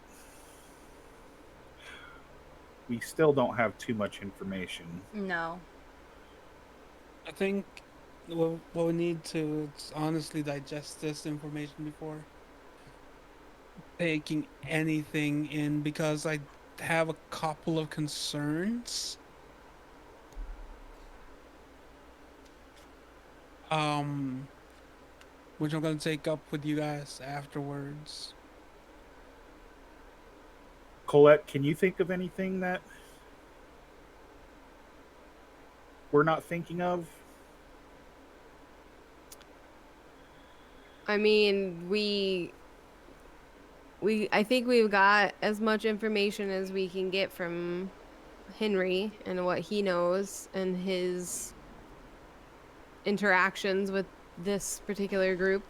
[SPEAKER 4] we still don't have too much information.
[SPEAKER 2] No.
[SPEAKER 3] I think what we need to honestly digest this information before taking anything in, because I have a couple of concerns. Which I'm going to take up with you guys afterwards.
[SPEAKER 4] Colette, can you think of anything that we're not thinking of?
[SPEAKER 1] I mean, I think we've got as much information as we can get from Henry and what he knows and his interactions with this particular group.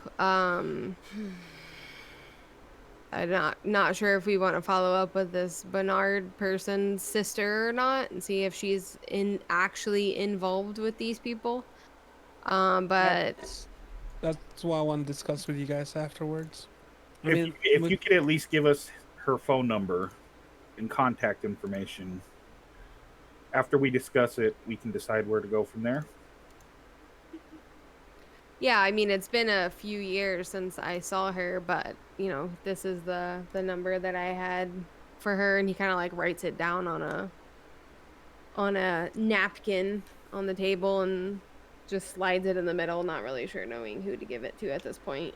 [SPEAKER 1] I'm not sure if we want to follow up with this Bernard person's sister or not and see if she's actually involved with these people. But
[SPEAKER 3] that's what I want to discuss with you guys afterwards.
[SPEAKER 4] If you could at least give us her phone number and contact information. After we discuss it, we can decide where to go from there.
[SPEAKER 1] Yeah, I mean, it's been a few years since I saw her, but, you know, this is the number that I had for her, and he kind of like writes it down on a napkin on the table and just slides it in the middle, not really sure knowing who to give it to at this point.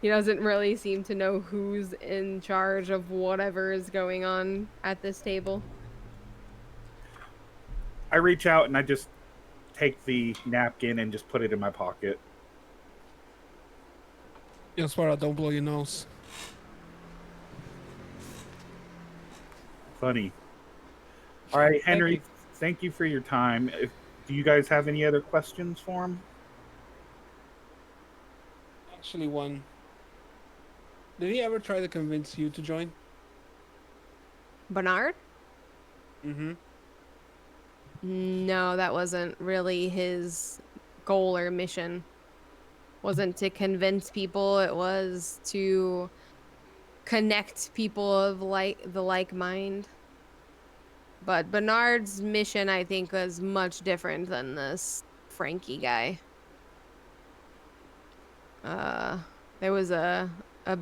[SPEAKER 1] He doesn't really seem to know who's in charge of whatever is going on at this table.
[SPEAKER 4] I reach out and I just take the napkin and just put it in my pocket.
[SPEAKER 3] I swear I don't blow your nose.
[SPEAKER 4] Funny. All right, Henry, thank you for your time. Do you guys have any other questions for him?
[SPEAKER 3] Actually, one. Did he ever try to convince you to join?
[SPEAKER 1] Bernard?
[SPEAKER 3] Mm-hmm.
[SPEAKER 1] No, that wasn't really his goal or mission. Wasn't to convince people, it was to connect people of the like mind. But Bernard's mission, I think, was much different than this Frankie guy. There was a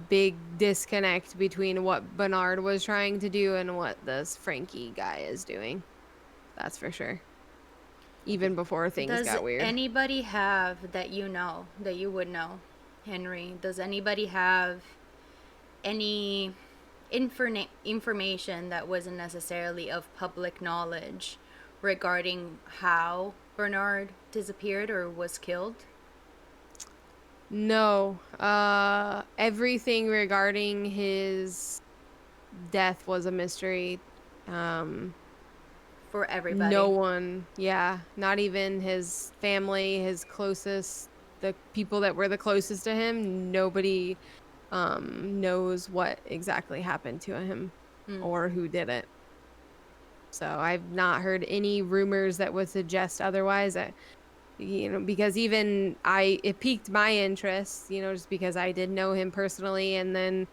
[SPEAKER 1] big disconnect between what Bernard was trying to do and what this Frankie guy is doing. That's for sure. Even before things got weird.
[SPEAKER 2] Does anybody have that you would know, Henry? Does anybody have any information that wasn't necessarily of public knowledge regarding how Bernard disappeared or was killed?
[SPEAKER 1] No. Everything regarding his death was a mystery.
[SPEAKER 2] For everybody.
[SPEAKER 1] No one, not even his family, his closest, the people that were the closest to him, nobody knows what exactly happened to him or who did it. So I've not heard any rumors that would suggest otherwise. Because even it piqued my interest, just because I did know him personally, and then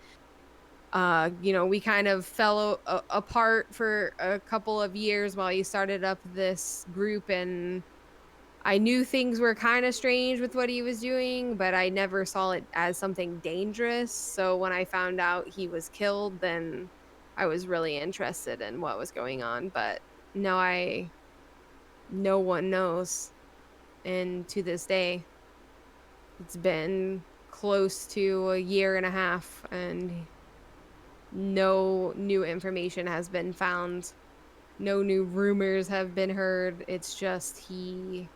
[SPEAKER 1] we kind of fell apart for a couple of years while he started up this group, and I knew things were kind of strange with what he was doing, but I never saw it as something dangerous. So when I found out he was killed, then I was really interested in what was going on. But no one knows. and to this day, it's been close to a year and a half, and no new information has been found. No new rumors have been heard. It's just he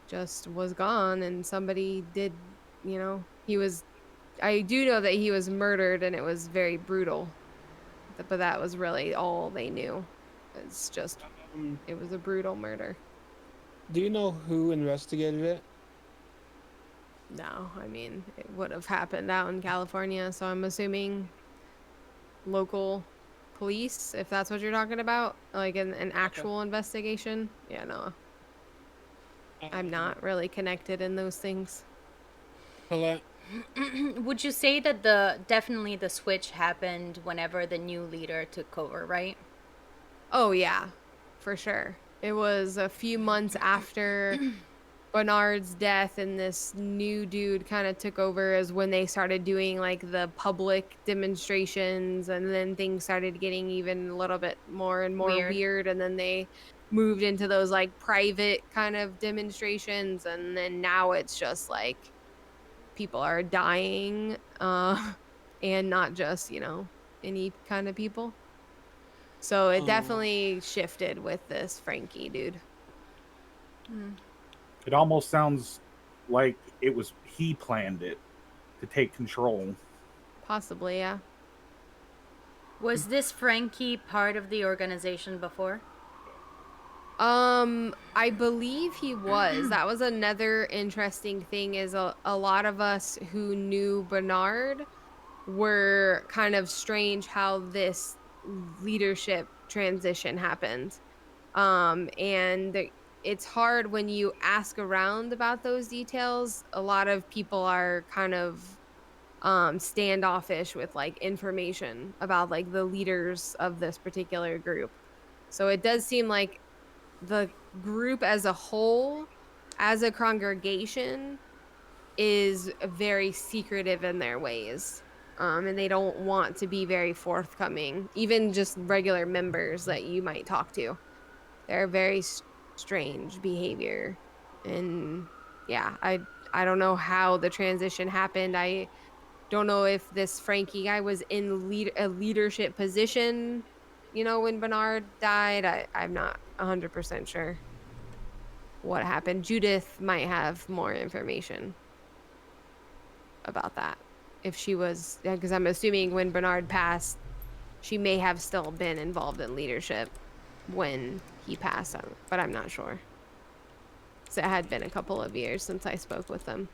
[SPEAKER 1] just was gone, and somebody did, he was. I do know that he was murdered, and it was very brutal. But that was really all they knew. It's just, it was a brutal murder.
[SPEAKER 3] Do you know who investigated it?
[SPEAKER 1] No, I mean, it would have happened out in California, so I'm assuming local police, if that's what you're talking about, like an actual investigation. Yeah, no. I'm not really connected in those things.
[SPEAKER 2] Would you say that definitely the switch happened whenever the new leader took over, right?
[SPEAKER 1] Oh yeah, for sure. It was a few months after Bernard's death, and this new dude kind of took over as when they started doing like the public demonstrations, and then things started getting even a little bit more and more weird, and then they moved into those like private kind of demonstrations, and then now it's just like people are dying, and not just, any kind of people. So it definitely shifted with this Frankie dude.
[SPEAKER 4] It almost sounds like he planned it to take control.
[SPEAKER 1] Possibly, yeah.
[SPEAKER 2] Was this Frankie part of the organization before?
[SPEAKER 1] I believe he was. That was another interesting thing, is a lot of us who knew Bernard were kind of strange how this leadership transition happened. And it's hard when you ask around about those details. A lot of people are kind of standoffish with like information about like the leaders of this particular group. So it does seem like the group as a whole, as a congregation, is very secretive in their ways. And they don't want to be very forthcoming. Even just regular members that you might talk to, they're very strange behavior. And yeah, I don't know how the transition happened. I don't know if this Frankie guy was in a leadership position, when Bernard died. I'm not 100% sure what happened. Judith might have more information about that. If she was, because I'm assuming when Bernard passed, she may have still been involved in leadership when he passed, but I'm not sure. So it had been a couple of years since I spoke with them.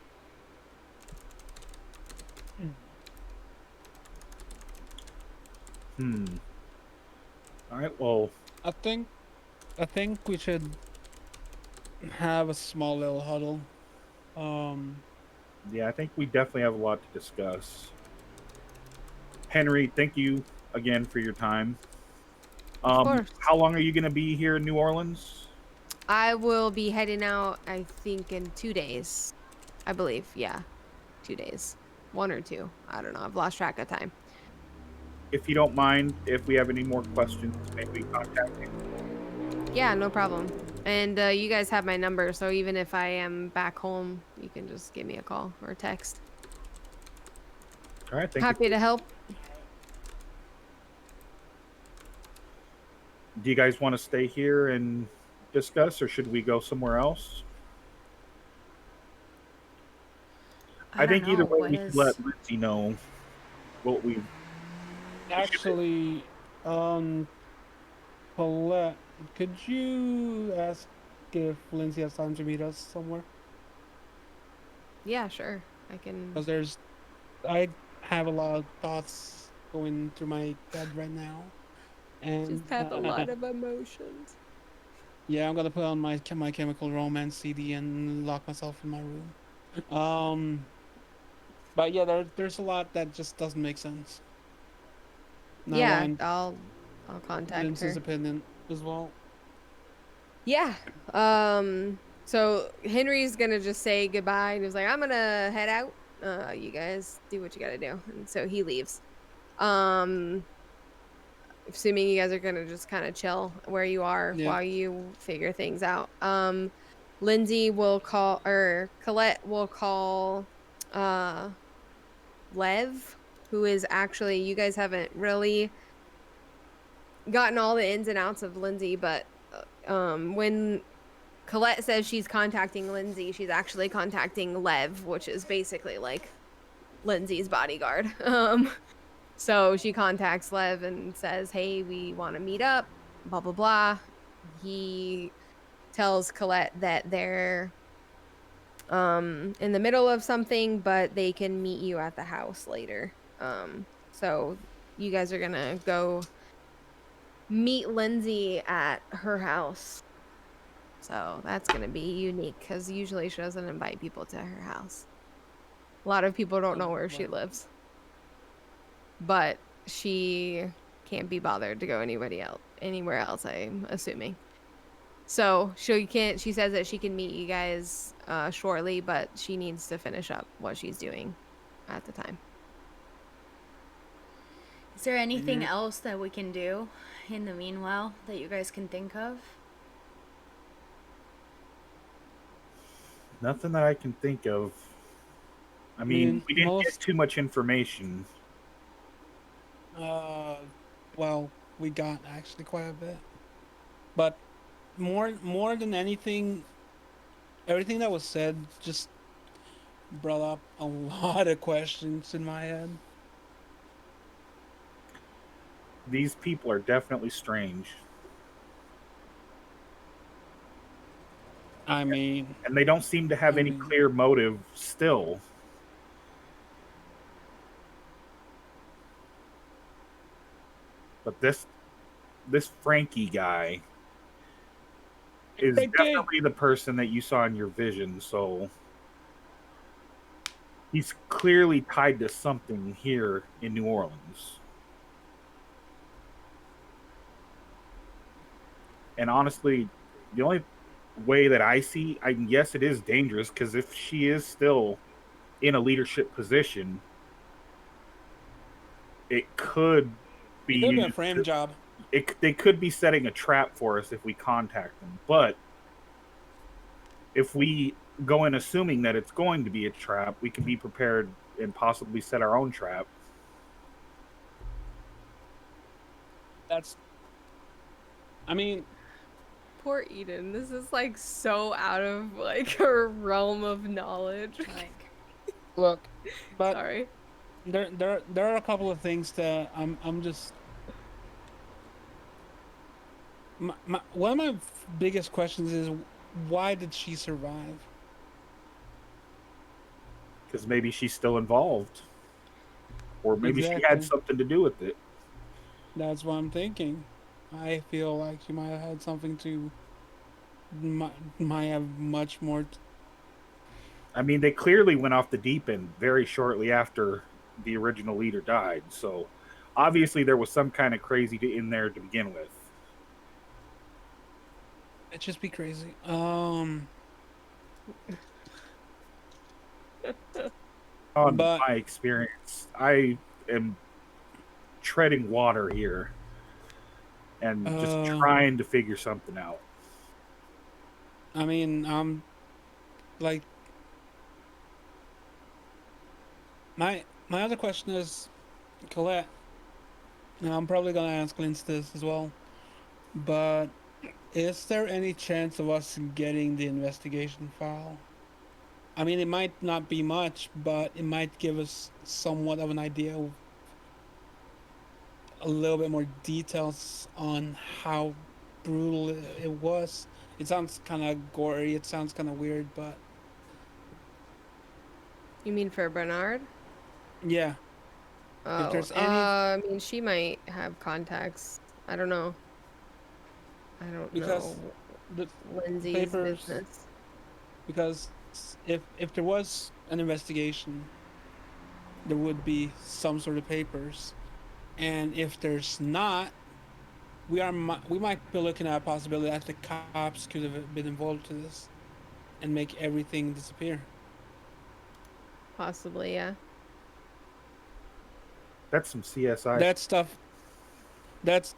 [SPEAKER 4] All right, well,
[SPEAKER 3] I think we should have a small little huddle.
[SPEAKER 4] Yeah, I think we definitely have a lot to discuss. Henry, thank you again for your time.
[SPEAKER 1] Of course.
[SPEAKER 4] How long are you going to be here in New Orleans?
[SPEAKER 1] I will be heading out, I think, in 2 days. I believe, yeah. 2 days. 1 or 2. I don't know. I've lost track of time.
[SPEAKER 4] If you don't mind, if we have any more questions, maybe contact you.
[SPEAKER 1] Yeah, no problem. And you guys have my number, so even if I am back home, you can just give me a call or a text.
[SPEAKER 4] All right,
[SPEAKER 1] Happy to help.
[SPEAKER 4] Do you guys want to stay here and discuss, or should we go somewhere else? I think either way, we should let Lindsay know what we...
[SPEAKER 3] Actually, Paulette, could you ask if Lindsay has time to meet us somewhere?
[SPEAKER 1] Yeah, sure. I can...
[SPEAKER 3] Because I have a lot of thoughts going through my head right now. And
[SPEAKER 1] just have a lot of emotions.
[SPEAKER 3] Yeah, I'm gonna put on my Chemical Romance CD and lock myself in my room. But yeah, there's a lot that just doesn't make sense.
[SPEAKER 1] Yeah, I'll contact
[SPEAKER 3] Lindsay's
[SPEAKER 1] her.
[SPEAKER 3] opinion as well.
[SPEAKER 1] Yeah. So Henry's gonna just say goodbye, and he's like, I'm gonna head out. You guys do what you gotta do. And so he leaves. Assuming you guys are gonna just kind of chill where you are while you figure things out. Lindsay will call, or Colette will call Lev, who is actually, you guys haven't really gotten all the ins and outs of Lindsay, but when Colette says she's contacting Lindsay, she's actually contacting Lev, which is basically like Lindsay's bodyguard. So she contacts Lev and says, hey, we want to meet up, blah, blah, blah. He tells Colette that they're in the middle of something, but they can meet you at the house later. So you guys are gonna go meet Lindsay at her house. So that's gonna be unique because usually she doesn't invite people to her house. A lot of people don't know where she lives, but she can't be bothered to go anywhere else, I'm assuming. So she says that she can meet you guys shortly, but she needs to finish up what she's doing at the time.
[SPEAKER 2] Is there anything else that we can do in the meanwhile that you guys can think of?
[SPEAKER 4] Nothing that I can think of. I mean, we didn't get too much information.
[SPEAKER 3] Well, we got actually quite a bit, but more than anything, everything that was said just brought up a lot of questions in my head.
[SPEAKER 4] These people are definitely strange.
[SPEAKER 3] I mean,
[SPEAKER 4] and they don't seem to have any clear motive still. But this Frankie guy is definitely the person that you saw in your vision, so he's clearly tied to something here in New Orleans. And honestly, the only way that I see, yes, it is dangerous, because if she is still in a leadership position, it could be
[SPEAKER 3] a frame job.
[SPEAKER 4] They could be setting a trap for us if we contact them. But if we go in assuming that it's going to be a trap, we can be prepared and possibly set our own trap.
[SPEAKER 3] I mean,
[SPEAKER 1] poor Eden. This is like so out of like her realm of knowledge.
[SPEAKER 2] Like,
[SPEAKER 3] look, but
[SPEAKER 1] sorry.
[SPEAKER 3] There are a couple of things that I'm just. One of my biggest questions is, why did she survive?
[SPEAKER 4] Because maybe she's still involved, or maybe she had something to do with it.
[SPEAKER 3] That's what I'm thinking. I feel like she might have had something to. Might have much more.
[SPEAKER 4] I mean, they clearly went off the deep end very shortly after the original leader died, so obviously there was some kind of crazy in there to begin with.
[SPEAKER 3] It'd just be crazy.
[SPEAKER 4] On my experience, I am treading water here and just trying to figure something out.
[SPEAKER 3] I mean, like, my other question is, Colette, and I'm probably gonna ask Linz this as well, but is there any chance of us getting the investigation file? I mean, it might not be much, but it might give us somewhat of an idea of a little bit more details on how brutal it was. It sounds kind of gory. It sounds kind of weird, but...
[SPEAKER 1] You mean for Bernard?
[SPEAKER 3] Yeah.
[SPEAKER 1] Oh, if there's any... I mean, she might have contacts. I don't know. I don't know.
[SPEAKER 3] The
[SPEAKER 1] Lindsay's
[SPEAKER 3] papers,
[SPEAKER 1] business.
[SPEAKER 3] Because if there was an investigation, there would be some sort of papers, and if there's not, we might be looking at a possibility that the cops could have been involved to this and make everything disappear.
[SPEAKER 1] Possibly, yeah.
[SPEAKER 4] That's some CSI.
[SPEAKER 3] That stuff. That's.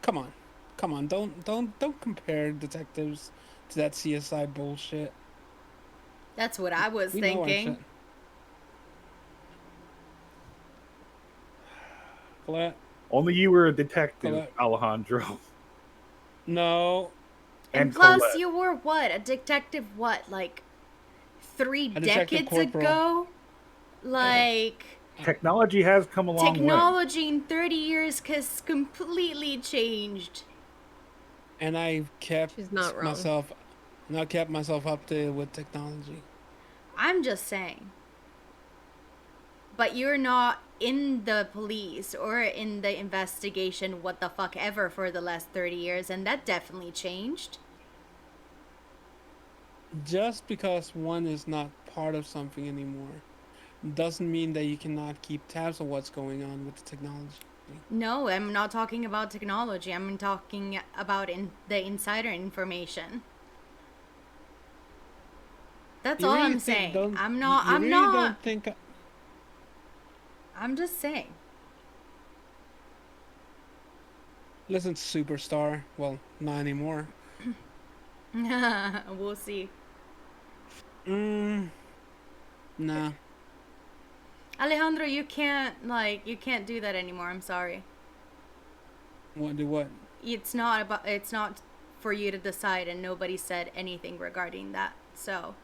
[SPEAKER 3] Come on, don't compare detectives that CSI bullshit.
[SPEAKER 2] That's what I was thinking.
[SPEAKER 3] Colette?
[SPEAKER 4] Only you were a detective,
[SPEAKER 3] Colette.
[SPEAKER 4] Alejandro.
[SPEAKER 3] No.
[SPEAKER 2] And plus, Colette. You were what? A detective what? Like 3 decades ago? Like...
[SPEAKER 4] Technology has come a long way.
[SPEAKER 2] Technology in 30 years has completely changed.
[SPEAKER 3] And I've kept myself updated with technology.
[SPEAKER 2] I'm just saying. But you're not in the police or in the investigation what the fuck ever for the last 30 years, and that definitely changed.
[SPEAKER 3] Just because one is not part of something anymore doesn't mean that you cannot keep tabs on what's going on with the technology.
[SPEAKER 2] No, I'm not talking about technology. I'm talking about the insider information. That's all I'm saying. I'm just saying.
[SPEAKER 3] Listen, superstar. Well, not anymore.
[SPEAKER 2] We'll see.
[SPEAKER 3] Nah.
[SPEAKER 2] Alejandro, you can't do that anymore. I'm sorry.
[SPEAKER 3] Do what?
[SPEAKER 2] It's not for you to decide, and nobody said anything regarding that. So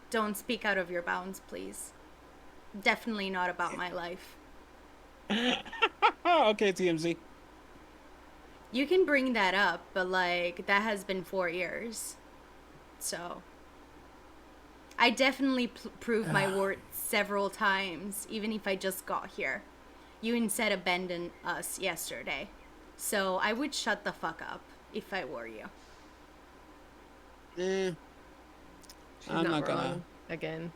[SPEAKER 2] don't speak out of your bounds, please. Definitely not about my life.
[SPEAKER 3] Okay, TMZ.
[SPEAKER 2] You can bring that up, but like that has been 4 years. So I definitely proved my worth several times, even if I just got here. You instead abandoned us yesterday. So I would shut the fuck up if I were you.
[SPEAKER 1] She's not wrong again.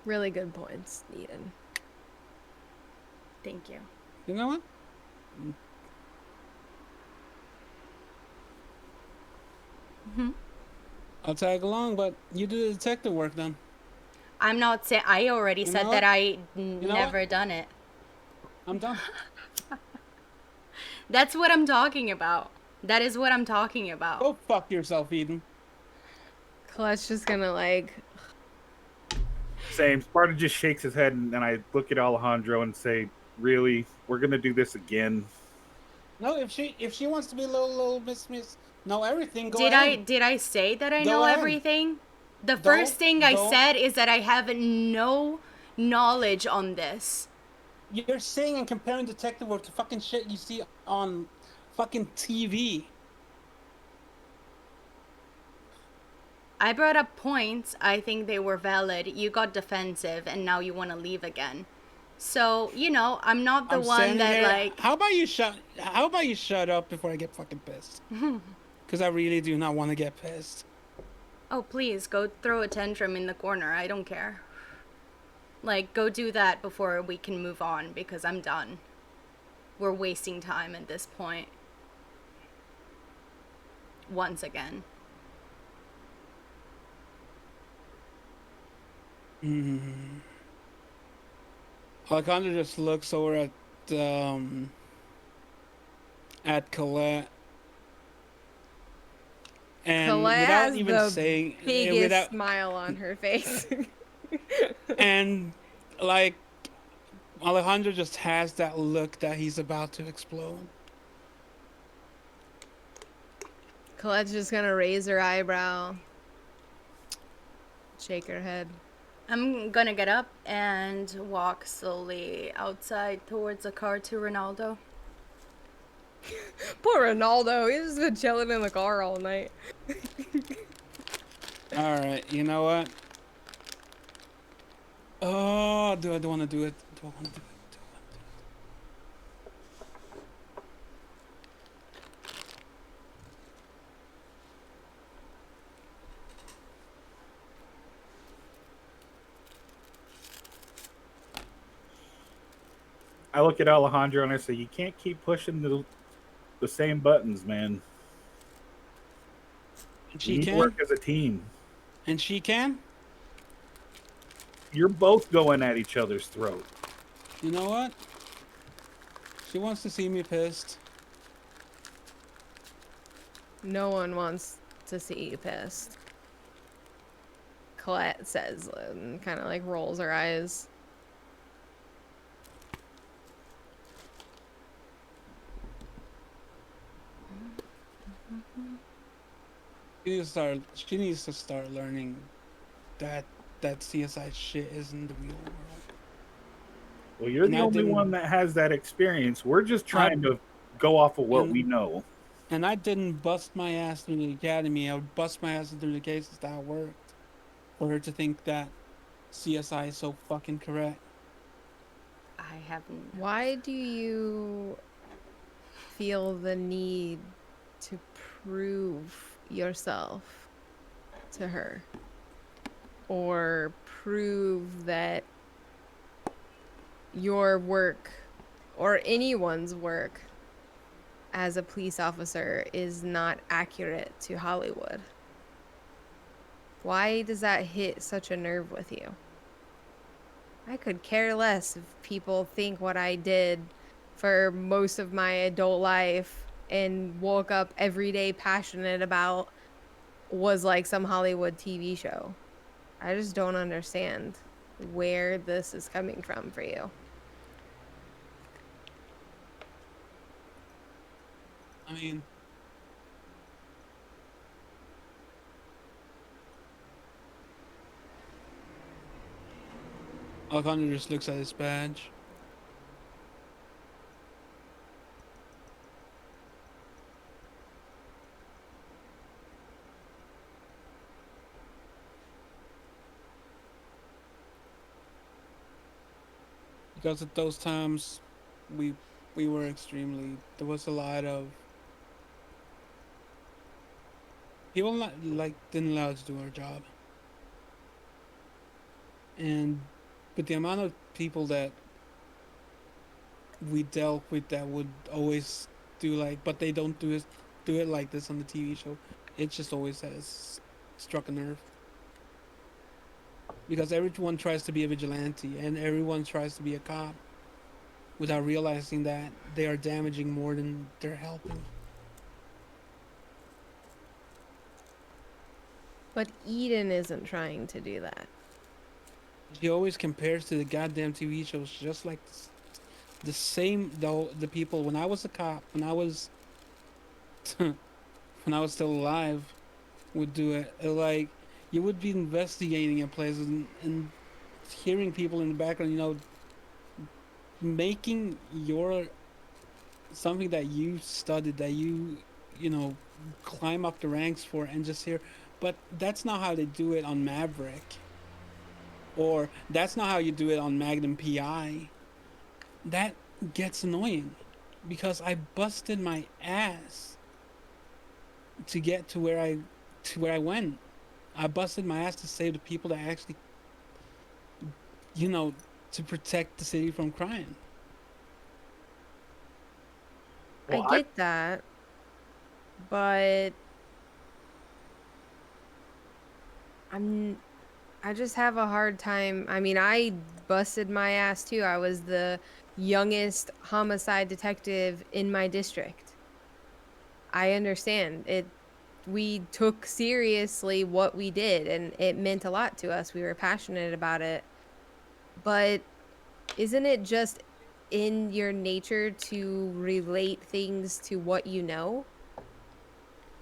[SPEAKER 1] Really good points, Eden.
[SPEAKER 2] Thank you.
[SPEAKER 3] You know what? I'll tag along, but you do the detective work then.
[SPEAKER 2] I'm not saying. I already said that I never done it.
[SPEAKER 3] I'm done.
[SPEAKER 2] That's what I'm talking about. That is what I'm talking about.
[SPEAKER 3] Go fuck yourself, Eden.
[SPEAKER 1] Colette's just gonna like...
[SPEAKER 4] Same. Sparta just shakes his head, and then I look at Alejandro and say, really? We're gonna do this again?
[SPEAKER 3] No, if she wants to be a little miss, know everything, go ahead.
[SPEAKER 2] Did I say that I know everything? The first thing I said is that I have no knowledge on this.
[SPEAKER 3] You're saying and comparing detective work to fucking shit you see on fucking TV.
[SPEAKER 2] I brought up points. I think they were valid. You got defensive, and now you want to leave again. So, you know, I'm not the one that like...
[SPEAKER 3] How about you shut up before I get fucking pissed? Because I really do not want to get pissed.
[SPEAKER 2] Oh, please, go throw a tantrum in the corner. I don't care. Like, go do that before we can move on, because I'm done. We're wasting time at this point. Once again.
[SPEAKER 3] Alejandro just looks over at Colette. And
[SPEAKER 1] Colette
[SPEAKER 3] without
[SPEAKER 1] has
[SPEAKER 3] even
[SPEAKER 1] the
[SPEAKER 3] saying,
[SPEAKER 1] biggest smile on her face.
[SPEAKER 3] And like Alejandro just has that look that he's about to explode.
[SPEAKER 1] Colette's just gonna raise her eyebrow, shake her head.
[SPEAKER 2] I'm gonna get up and walk slowly outside towards the car to Ronaldo.
[SPEAKER 1] Poor Ronaldo, he's just been chilling in the car all night.
[SPEAKER 3] Alright, you know what? Oh, do I want to do it?
[SPEAKER 4] I look at Alejandro and I say, you can't keep pushing the same buttons, man.
[SPEAKER 3] She can
[SPEAKER 4] work as a team.
[SPEAKER 3] And she can?
[SPEAKER 4] You're both going at each other's throat.
[SPEAKER 3] You know what? She wants to see me pissed.
[SPEAKER 1] No one wants to see you pissed. Colette says, and kind of like rolls her eyes.
[SPEAKER 3] She needs to start learning that CSI shit isn't the real world.
[SPEAKER 4] Well, you're the only one that has that experience. We're just trying to go off of what we know.
[SPEAKER 3] And I didn't bust my ass through the academy. I would bust my ass through the cases that worked. For her to think that CSI is so fucking correct.
[SPEAKER 2] I haven't.
[SPEAKER 1] Why do you feel the need to prove yourself to her? Or prove that your work or anyone's work as a police officer is not accurate to Hollywood? Why does that hit such a nerve with you? I could care less if people think what I did for most of my adult life and woke up every day passionate about was like some Hollywood TV show. I just don't understand where this is coming from for you.
[SPEAKER 3] I mean, Alcondra just looks at his badge. Because at those times, we were extremely. There was a lot of people not like didn't allow us to do our job, and with the amount of people that we dealt with that would always do like, but they don't do it like this on the TV show. It just always has struck a nerve. Because everyone tries to be a vigilante and everyone tries to be a cop without realizing that they are damaging more than they're helping.
[SPEAKER 1] But Eden isn't trying to do that.
[SPEAKER 3] She always compares to the goddamn TV shows, just like the same, though, the people. When I was a cop, when I was when I was still alive, would do it. Like, you would be investigating a place and hearing people in the background, you know, making your something that you studied, that you know, climb up the ranks for, and just hear. But that's not how they do it on Maverick, or that's not how you do it on Magnum PI. That gets annoying because I busted my ass to get to where I went. I busted my ass to save the people that actually, you know, to protect the city from crime.
[SPEAKER 1] Well, I get that, but I just have a hard time. I mean, I busted my ass too. I was the youngest homicide detective in my district. I understand it. We took seriously what we did, and it meant a lot to us. We were passionate about it. But isn't it just in your nature to relate things to what you know?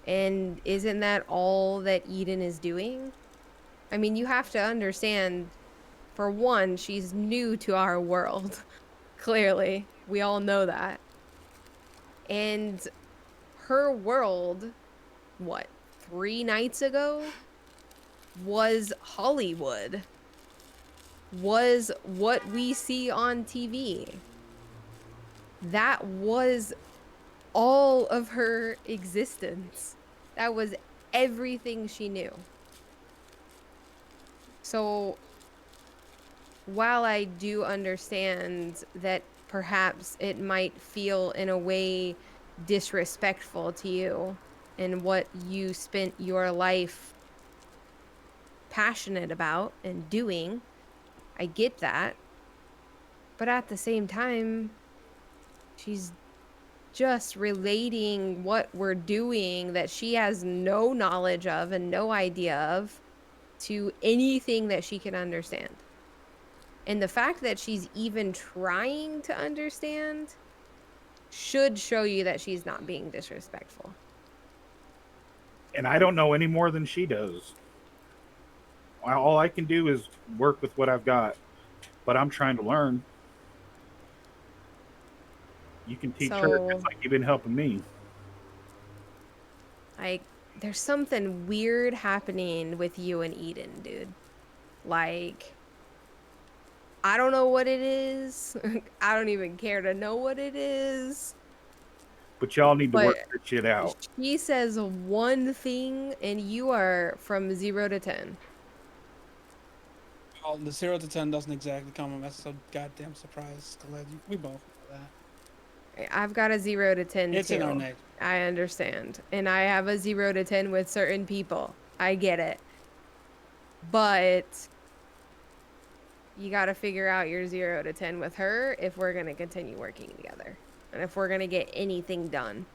[SPEAKER 1] And isn't that all that Eden is doing? I mean, you have to understand, for one, she's new to our world. Clearly, we all know that. And her world, what, 3 nights ago, was Hollywood. Was what we see on TV. That was all of her existence. That was everything she knew. So while I do understand that perhaps it might feel in a way disrespectful to you and what you spent your life passionate about and doing, I get that. But at the same time, she's just relating what we're doing that she has no knowledge of and no idea of to anything that she can understand. And the fact that she's even trying to understand should show you that she's not being disrespectful.
[SPEAKER 4] And I don't know any more than she does. All I can do is work with what I've got, but I'm trying to learn. You can teach her just like you've been helping me.
[SPEAKER 1] There's something weird happening with you and Eden, dude. Like, I don't know what it is. I don't even care to know what it is.
[SPEAKER 4] But y'all need to work your shit out.
[SPEAKER 1] She says one thing, and you are from 0 to 10.
[SPEAKER 3] Well, the 0 to 10 doesn't exactly come. That's so goddamn surprise. We both know that.
[SPEAKER 1] I've got a 0 to 10
[SPEAKER 3] it's
[SPEAKER 1] too.
[SPEAKER 3] In our nature.
[SPEAKER 1] I understand. And I have a 0 to 10 with certain people. I get it. But you got to figure out your 0 to 10 with her if we're going to continue working together. And if we're going to get anything done.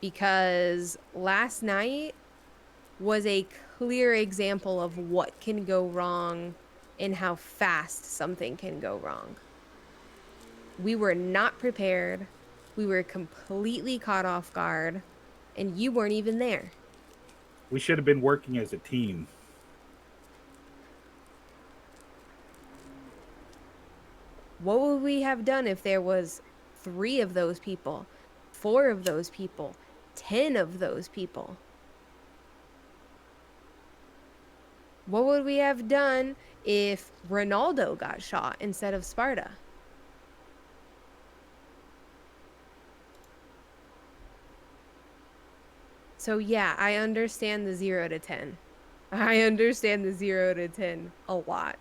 [SPEAKER 1] Because last night was a clear example of what can go wrong and how fast something can go wrong. We were not prepared. We were completely caught off guard, and you weren't even there.
[SPEAKER 4] We should have been working as a team.
[SPEAKER 1] What would we have done if there was 3 of those people, 4 of those people, 10 of those people? What would we have done if Ronaldo got shot instead of Sparta? So yeah, I understand the 0 to 10. I understand the 0 to 10 a lot.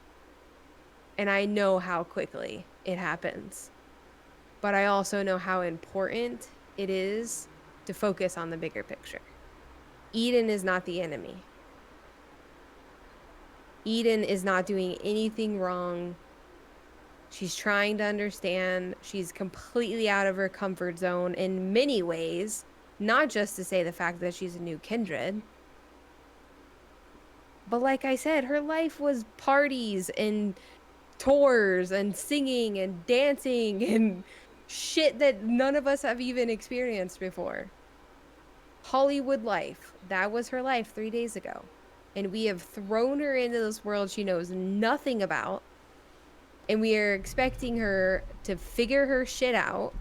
[SPEAKER 1] And I know how quickly it happens. But I also know how important it is to focus on the bigger picture. Eden is not the enemy. Eden is not doing anything wrong. She's trying to understand. She's completely out of her comfort zone in many ways. Not just to say the fact that she's a new kindred. But like I said, her life was parties and tours and singing and dancing and shit that none of us have even experienced before. Hollywood life. That was her life 3 days ago. And we have thrown her into this world she knows nothing about. And we are expecting her to figure her shit out.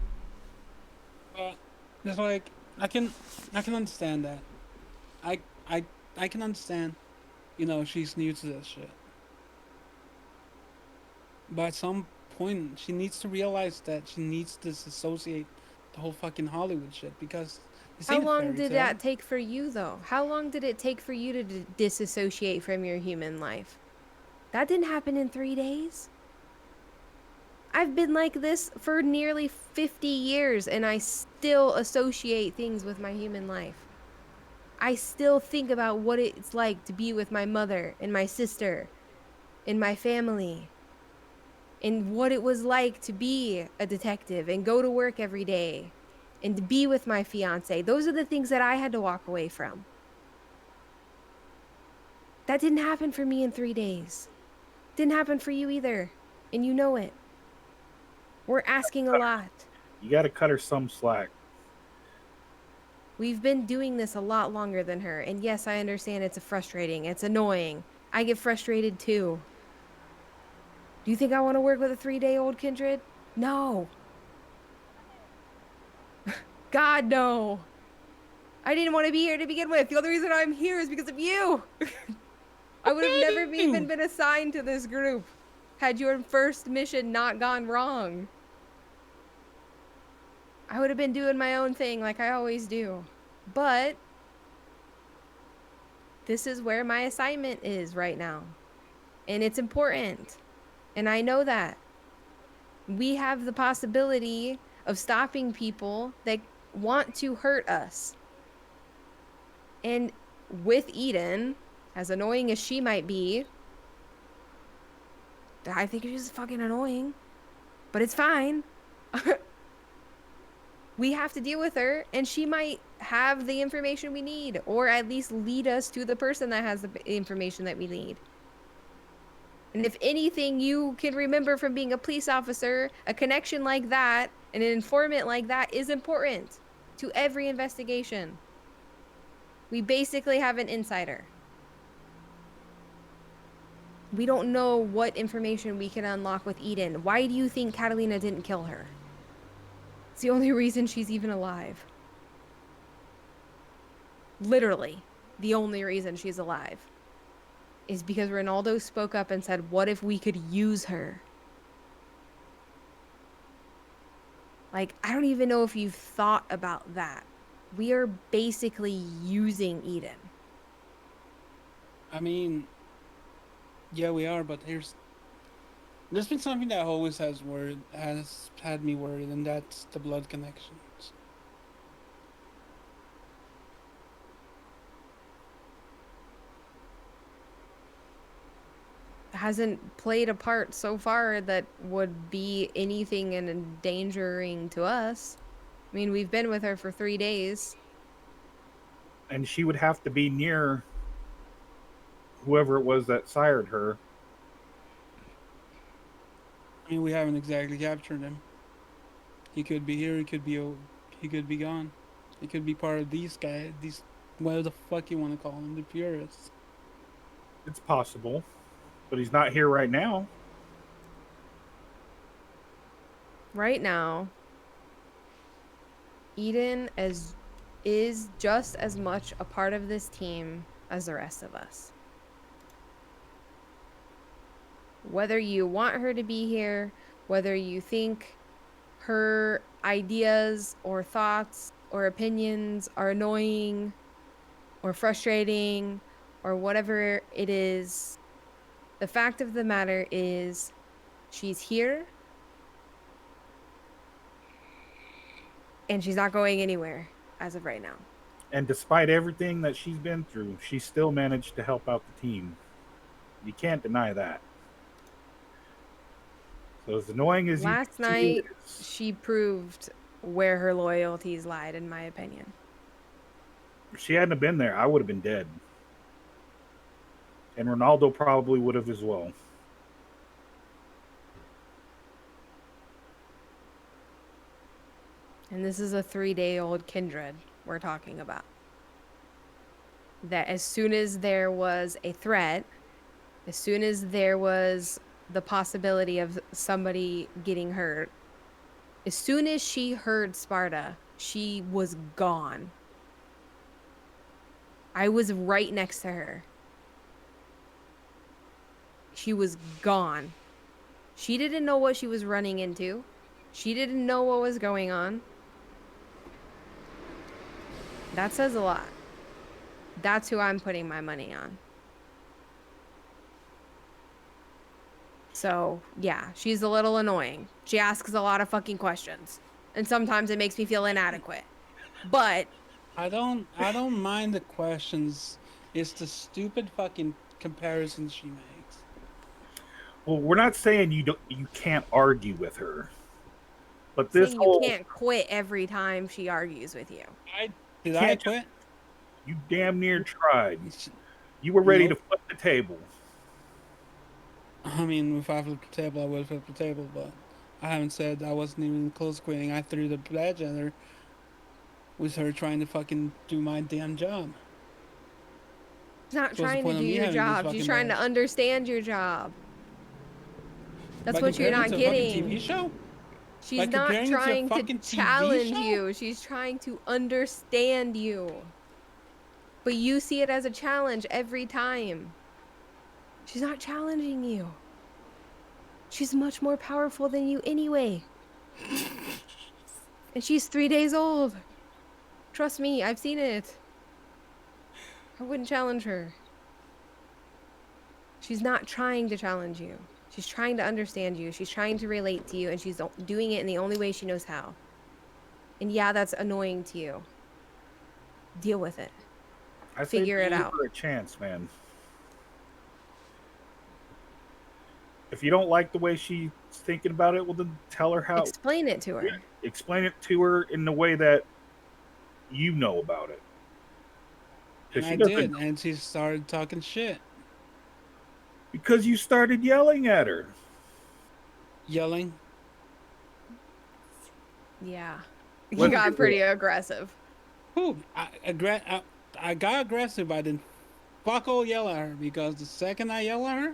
[SPEAKER 3] It's like, I can understand that. I can understand, she's new to this shit. But at some point, she needs to realize that she needs to disassociate the whole fucking Hollywood shit, because
[SPEAKER 1] how long did that take for you, though? How long did it take for you to disassociate from your human life? That didn't happen in 3 days. I've been like this for nearly 50 years, and I still associate things with my human life. I still think about what it's like to be with my mother and my sister and my family, and what it was like to be a detective and go to work every day and to be with my fiance. Those are the things that I had to walk away from. That didn't happen for me in 3 days. Didn't happen for you either, and you know it. We're asking a lot.
[SPEAKER 4] You got to cut her some slack.
[SPEAKER 1] We've been doing this a lot longer than her, and yes, I understand it's frustrating. It's annoying. I get frustrated too. Do you think I want to work with a 3-day-old kindred? No. God, no. I didn't want to be here to begin with. The only reason I'm here is because of you. I would have never even been assigned to this group had your first mission not gone wrong. I would have been doing my own thing like I always do. But this is where my assignment is right now. And it's important. And I know that. We have the possibility of stopping people that want to hurt us. And with Eden, as annoying as she might be, I think she's fucking annoying. But it's fine. We have to deal with her, and she might have the information we need, or at least lead us to the person that has the information that we need. And if anything you can remember from being a police officer, a connection like that, and an informant like that is important to every investigation. We basically have an insider. We don't know what information we can unlock with Eden. Why do you think Catalina didn't kill her? It's the only reason she's even alive. Literally, the only reason she's alive is because Ronaldo spoke up and said, what if we could use her? Like, I don't even know if you've thought about that. We are basically using Eden.
[SPEAKER 3] I mean, yeah, we are, but there's been something that always has had me worried, and that's the blood connections.
[SPEAKER 1] Hasn't played a part so far that would be anything endangering to us. I mean, we've been with her for 3 days.
[SPEAKER 4] And she would have to be near whoever it was that sired her.
[SPEAKER 3] I mean, we haven't exactly captured him. He could be here. He could be gone. He could be part of these guys. These, whatever the fuck you want to call them, the Purists.
[SPEAKER 4] It's possible, but he's not here right now.
[SPEAKER 1] Right now, Eden is just as much a part of this team as the rest of us. Whether you want her to be here, whether you think her ideas or thoughts or opinions are annoying or frustrating or whatever it is, the fact of the matter is she's here and she's not going anywhere as of right now.
[SPEAKER 4] And despite everything that she's been through, she still managed to help out the team. You can't deny that. So as annoying as
[SPEAKER 1] last night, she proved where her loyalties lied, in my opinion.
[SPEAKER 4] If she hadn't have been there, I would have been dead. And Ronaldo probably would have as well.
[SPEAKER 1] And this is a 3-day-old kindred we're talking about. That as soon as there was a threat, as soon as there was the possibility of somebody getting hurt, as soon as she heard Sparta, she was gone. I was right next to her. She was gone. She didn't know what she was running into. She didn't know what was going on. That says a lot. That's who I'm putting my money on. So, yeah, she's a little annoying. She asks a lot of fucking questions. And sometimes it makes me feel inadequate. But
[SPEAKER 3] I don't mind the questions. It's the stupid fucking comparisons she makes.
[SPEAKER 4] Well, we're not saying you can't argue with her. But this
[SPEAKER 1] you can't quit every time she argues with you.
[SPEAKER 3] Did I quit?
[SPEAKER 4] You damn near tried. You were ready to flip the table.
[SPEAKER 3] I mean, if I flipped the table, I would have flipped the table, but I haven't said I wasn't even close to quitting. I threw the badge at her with her trying to fucking do my damn job.
[SPEAKER 1] She's not trying to do your job. She's trying to understand your job. That's what you're not getting.
[SPEAKER 3] TV show?
[SPEAKER 1] She's not trying to challenge you. She's trying to understand you. But you see it as a challenge every time. She's not challenging you. She's much more powerful than you anyway. And she's 3 days old. Trust me, I've seen it. I wouldn't challenge her. She's not trying to challenge you. She's trying to understand you. She's trying to relate to you, and she's doing it in the only way she knows how. And yeah, that's annoying to you. Deal with it. Figure it out.
[SPEAKER 4] Give her a chance, man. If you don't like the way she thinking about it, well, then tell her how.
[SPEAKER 1] Explain it to her.
[SPEAKER 4] Yeah, explain it to her in the way that you know about it.
[SPEAKER 3] And I did, and she started talking shit.
[SPEAKER 4] Because you started yelling at her.
[SPEAKER 3] Yelling?
[SPEAKER 1] Yeah. You got pretty aggressive.
[SPEAKER 3] Ooh, I got aggressive. I didn't fuck all yell at her, because the second I yell at her,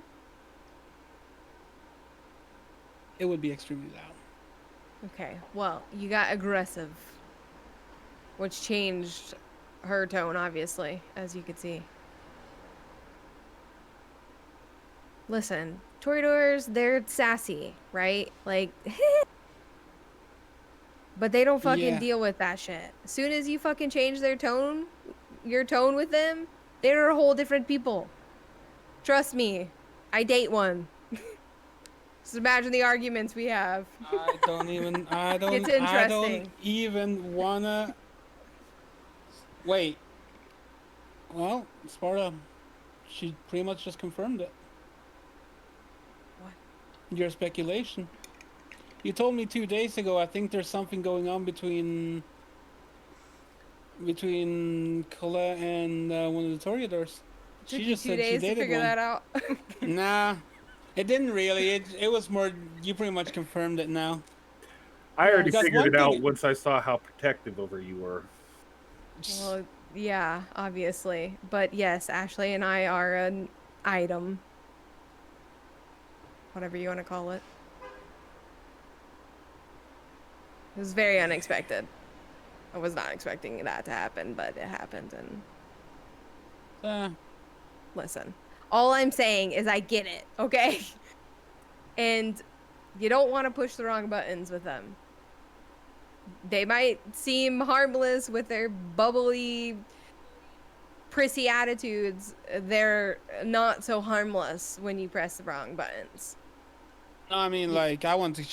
[SPEAKER 3] it would be extremely loud.
[SPEAKER 1] Okay, well, you got aggressive, which changed her tone, obviously, as you could see. Listen, Toreadors, they're sassy, right? Like, but they don't fucking deal with that shit. As soon as you fucking change their tone, your tone with them, they're a whole different people. Trust me, I date one. Just imagine the arguments we have.
[SPEAKER 3] I don't
[SPEAKER 1] It's interesting.
[SPEAKER 3] I don't even wanna. Wait. Well, Sparta, she pretty much just confirmed it.
[SPEAKER 1] What?
[SPEAKER 3] Your speculation. You told me 2 days ago, I think there's something going on between Colette and one of the Toreadors.
[SPEAKER 1] She just said she dated 2 days to figure that out.
[SPEAKER 3] Nah, it didn't really. It was more, you pretty much confirmed it now.
[SPEAKER 4] I already figured it out once I saw how protective over you were.
[SPEAKER 1] Well, yeah, obviously. But yes, Ashley and I are an item. Whatever you want to call it. It was very unexpected. I was not expecting that to happen, but it happened, and... Listen, all I'm saying is I get it, okay? And you don't want to push the wrong buttons with them. They might seem harmless with their bubbly, prissy attitudes. They're not so harmless when you press the wrong buttons.
[SPEAKER 3] I mean, like, I wanted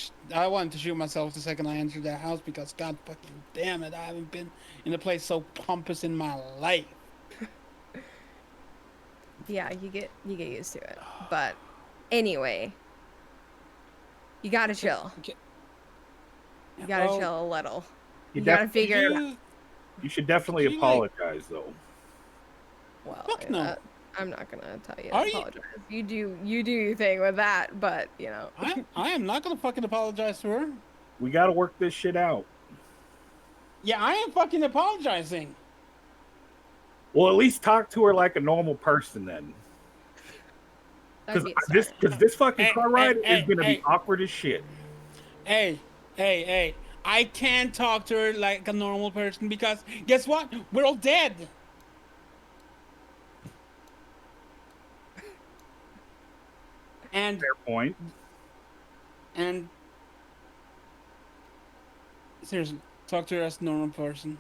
[SPEAKER 3] to shoot myself the second I entered that house, because god fucking damn it, I haven't been in a place so pompous in my life.
[SPEAKER 1] Yeah, you get used to it. But anyway, you gotta chill. You gotta chill a little. You gotta figure it out.
[SPEAKER 4] You should definitely apologize, though.
[SPEAKER 1] Well,
[SPEAKER 3] fuck no.
[SPEAKER 1] I'm not gonna tell you to apologize. You do your thing with that, but you know.
[SPEAKER 3] I am not gonna fucking apologize to her.
[SPEAKER 4] We gotta work this shit out.
[SPEAKER 3] Yeah, I am fucking apologizing.
[SPEAKER 4] Well, at least talk to her like a normal person, then. Because this fucking car ride is gonna be awkward as shit.
[SPEAKER 3] Hey, I can't talk to her like a normal person, because guess what? We're all dead. And
[SPEAKER 4] fair point.
[SPEAKER 3] And seriously, talk to her as a normal person.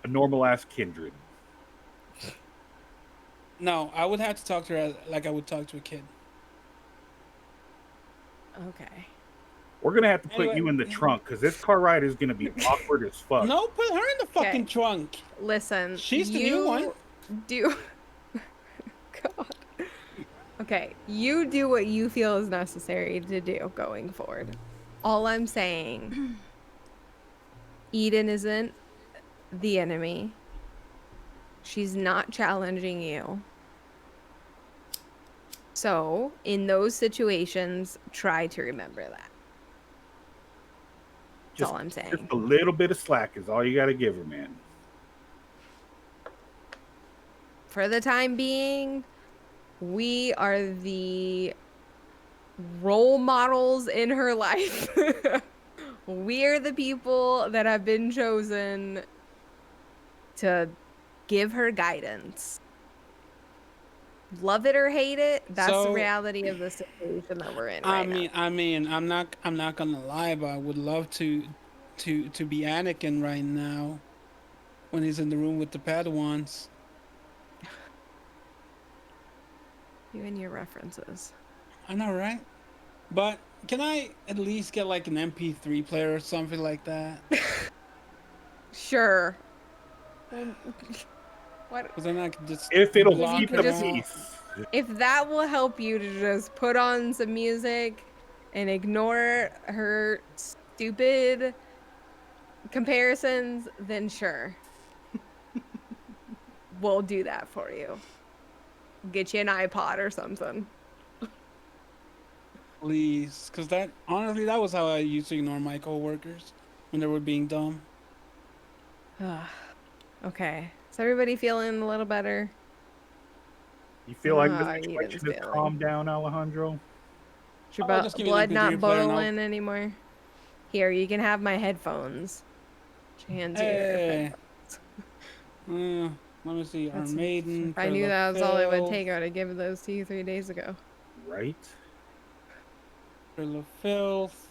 [SPEAKER 4] A normal ass kindred.
[SPEAKER 3] No, I would have to talk to her like I would talk to a kid.
[SPEAKER 1] Okay.
[SPEAKER 4] We're gonna have to put you in the trunk, because this car ride is gonna be awkward as fuck.
[SPEAKER 3] No, put her in the fucking trunk.
[SPEAKER 1] Listen,
[SPEAKER 3] she's the new one.
[SPEAKER 1] God. Okay, you do what you feel is necessary to do going forward. All I'm saying, Eden isn't the enemy. She's not challenging you. So, in those situations, try to remember that. That's all I'm saying.
[SPEAKER 4] Just a little bit of slack is all you gotta give her, man.
[SPEAKER 1] For the time being, we are the role models in her life. We're the people that have been chosen to give her guidance. Love it or hate it, that's the reality of the situation that we're in right now.
[SPEAKER 3] I mean, I'm not gonna lie, but I would love to be Anakin right now when he's in the room with the Padawans.
[SPEAKER 1] You and your references.
[SPEAKER 3] I know, right? But can I at least get like an MP3 player or something like that?
[SPEAKER 1] Sure. What?
[SPEAKER 3] Because then I can just
[SPEAKER 4] if it'll keep the peace.
[SPEAKER 1] If that will help you to just put on some music and ignore her stupid comparisons, then sure. We'll do that for you. Get you an iPod or something.
[SPEAKER 3] Please, because that honestly, that was how I used to ignore my coworkers when they were being dumb.
[SPEAKER 1] Okay. Is everybody feeling a little better?
[SPEAKER 4] You feel like this situation has calmed down, Alejandro?
[SPEAKER 1] Is your blood not boiling anymore? Here, you can have my headphones. Hands
[SPEAKER 3] hey. Let me see. Our maiden.
[SPEAKER 1] If I knew that was all it would take, I would have given those to you 3 days ago.
[SPEAKER 4] Right.
[SPEAKER 3] Of filth.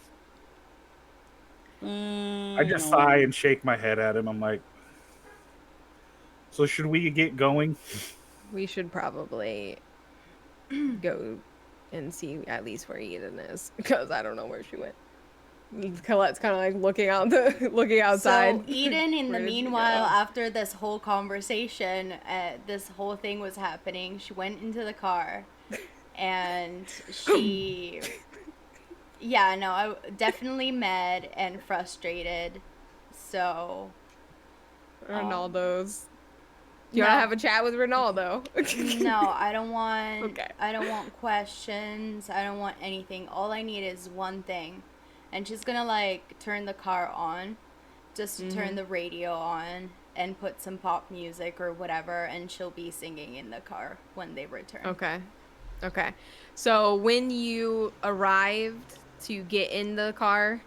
[SPEAKER 4] I just sigh and shake my head at him. I'm like, so should we get going?
[SPEAKER 1] We should probably go and see at least where Eden is, because I don't know where she went. Colette's kind of like looking outside.
[SPEAKER 2] So Eden, in the meanwhile, after this whole conversation, this whole thing was happening, she went into the car, and she, I definitely mad and frustrated. So
[SPEAKER 1] Ronaldo's. Do you want to have a chat with Ronaldo?
[SPEAKER 2] No, I don't want. Okay. I don't want questions. I don't want anything. All I need is one thing. And she's gonna like turn the car on, just to turn the radio on and put some pop music or whatever, and she'll be singing in the car when they return.
[SPEAKER 1] Okay. So when you arrived to get in the car,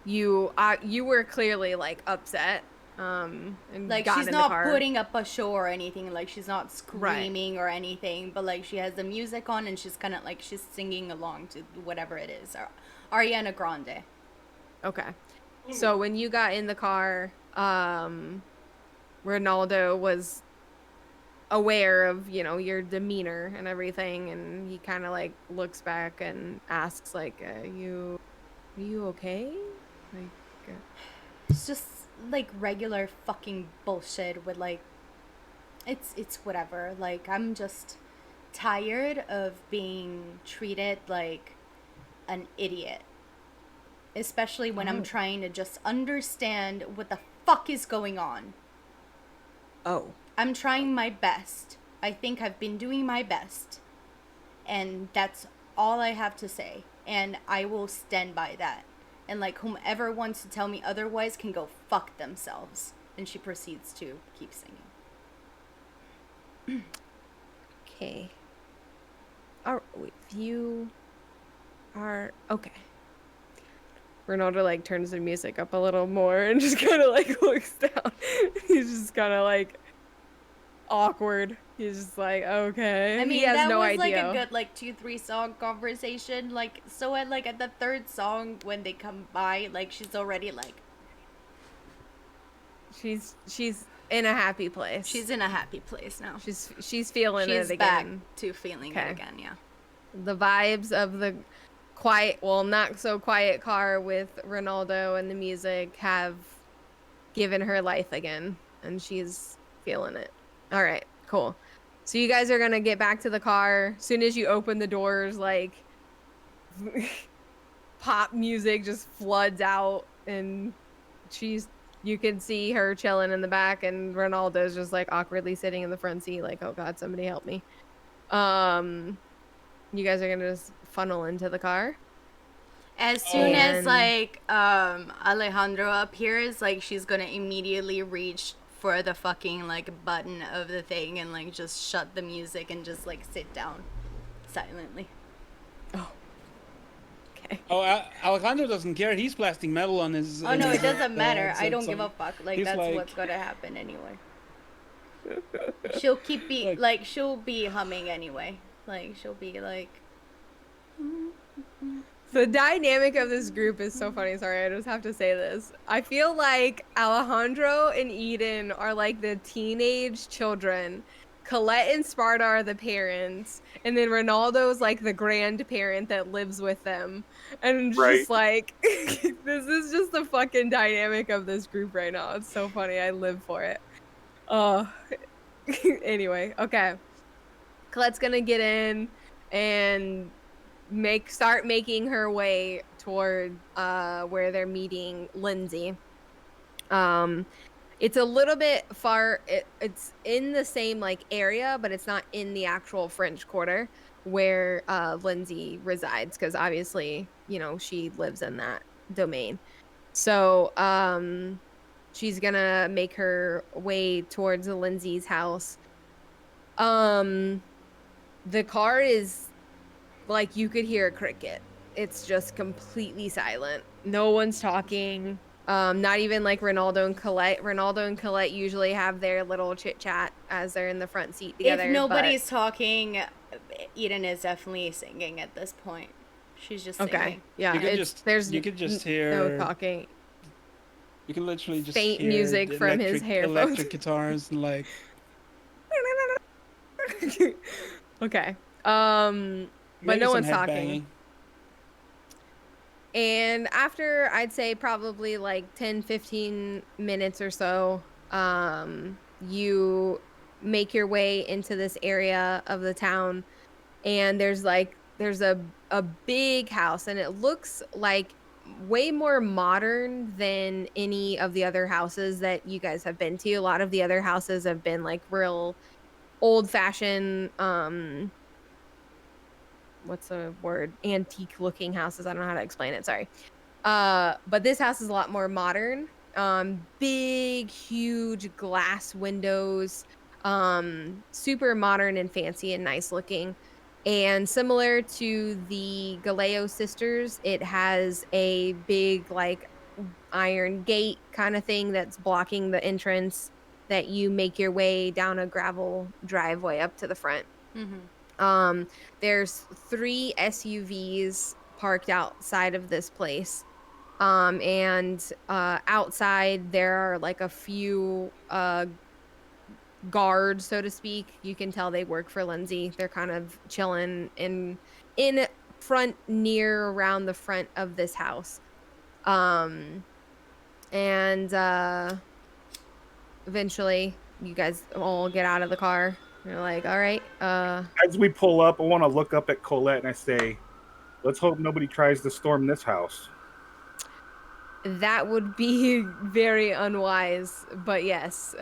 [SPEAKER 1] you were clearly like upset. And
[SPEAKER 2] like she's not putting up a show or anything. Like she's not screaming or anything, but like she has the music on and she's kind of like she's singing along to whatever it is. Ariana Grande.
[SPEAKER 1] Okay. So when you got in the car, Ronaldo was aware of, your demeanor and everything, and he kind of like looks back and asks like, are you okay? Like
[SPEAKER 2] it's just like regular fucking bullshit with like it's whatever. Like I'm just tired of being treated like an idiot, especially when I'm trying to just understand what the fuck is going on. I'm trying my best. I think I've been doing my best, and that's all I have to say, and I will stand by that. And like whomever wants to tell me otherwise can go fuck themselves. And she proceeds to keep singing.
[SPEAKER 1] Okay. You are okay. Ronaldo like turns the music up a little more and just kind of like looks down. He's just kind of like awkward. He's just like, okay.
[SPEAKER 2] I mean,
[SPEAKER 1] he has
[SPEAKER 2] that
[SPEAKER 1] no
[SPEAKER 2] was
[SPEAKER 1] idea.
[SPEAKER 2] Like a good like 2-3 song conversation. Like so at the third song when they come by, like she's already like
[SPEAKER 1] she's in a happy place.
[SPEAKER 2] She's in a happy place now.
[SPEAKER 1] She's feeling it again. She's
[SPEAKER 2] back to feeling it again, yeah.
[SPEAKER 1] The vibes of the quiet, well, not so quiet car with Ronaldo and the music have given her life again, and she's feeling it. All right, cool. So you guys are gonna get back to the car. As soon as you open the doors, like pop music just floods out, and you can see her chilling in the back, and Ronaldo's just like awkwardly sitting in the front seat, like, oh God, somebody help me. You guys are gonna just funnel into the car.
[SPEAKER 2] As soon as like Alejandro appears, like she's gonna immediately reach for the fucking like button of the thing and like just shut the music and just like sit down silently.
[SPEAKER 1] Oh. Okay.
[SPEAKER 3] Oh, Alejandro doesn't care. He's blasting metal on his.
[SPEAKER 2] Oh no, it doesn't matter. I don't give a fuck. Like that's like... what's gonna happen anyway. She'll she'll be humming anyway. Like she'll be like.
[SPEAKER 1] The dynamic of this group is so funny. Sorry, I just have to say this. I feel like Alejandro and Eden are like the teenage children. Colette and Sparta are the parents. And then Ronaldo's like the grandparent that lives with them. And just like, this is just the fucking dynamic of this group right now. It's so funny. I live for it. Anyway, okay. Colette's gonna get in and start making her way toward where they're meeting Lindsay. It's a little bit far. It's in the same like area, but it's not in the actual French Quarter where Lindsay resides, because obviously, she lives in that domain. So she's gonna make her way towards Lindsay's house. The car is like, you could hear a cricket. It's just completely silent. No one's talking. Not even like Ronaldo and Colette. Ronaldo and Colette usually have their little chit chat as they're in the front seat together.
[SPEAKER 2] If nobody's talking, Eden is definitely singing at this point. She's just singing.
[SPEAKER 1] Okay, yeah.
[SPEAKER 3] You could just hear
[SPEAKER 1] no talking.
[SPEAKER 3] You can literally just
[SPEAKER 1] faint
[SPEAKER 3] hear
[SPEAKER 1] music from his hair
[SPEAKER 3] electric guitars and like.
[SPEAKER 1] Okay. But no one's talking.
[SPEAKER 3] Banging.
[SPEAKER 1] And after, I'd say probably like 10-15 minutes or so, you make your way into this area of the town, and there's a big house, and it looks like way more modern than any of the other houses that you guys have been to. A lot of the other houses have been like real old-fashioned, what's the word? Antique looking houses. I don't know how to explain it. Sorry. But this house is a lot more modern. Big, huge glass windows. Super modern and fancy and nice looking. And similar to the Galeo sisters, it has a big like iron gate kind of thing that's blocking the entrance, that you make your way down a gravel driveway up to the front. There's 3 SUVs parked outside of this place. And outside there are like a few guards, so to speak. You can tell they work for Lindsay. They're kind of chilling in front, near around the front of this house. And eventually you guys all get out of the car. You're like, all right.
[SPEAKER 4] As we pull up, I want to look up at Colette and I say, let's hope nobody tries to storm this house.
[SPEAKER 1] That would be very unwise, but yes.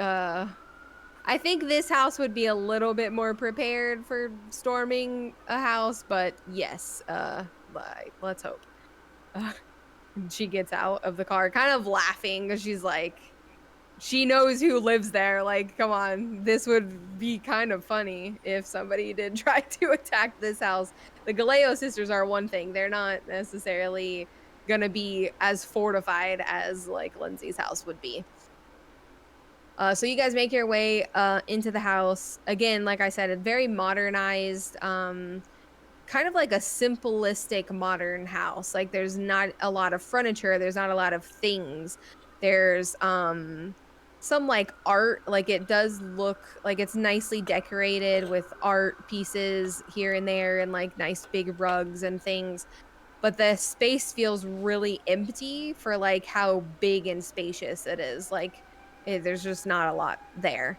[SPEAKER 1] I think this house would be a little bit more prepared for storming a house, but yes, let's hope. She gets out of the car kind of laughing, because she's like, she knows who lives there. Like, come on, this would be kind of funny if somebody did try to attack this house. The Galeo sisters are one thing. They're not necessarily gonna be as fortified as like Lindsay's house would be. So you guys make your way into the house. Again, like I said, it's very modernized, kind of like a simplistic modern house. Like, there's not a lot of furniture. There's not a lot of things. There's some like art. Like, it does look like it's nicely decorated with art pieces here and there, and like nice big rugs and things. But the space feels really empty for like how big and spacious it is. Like, there's just not a lot there.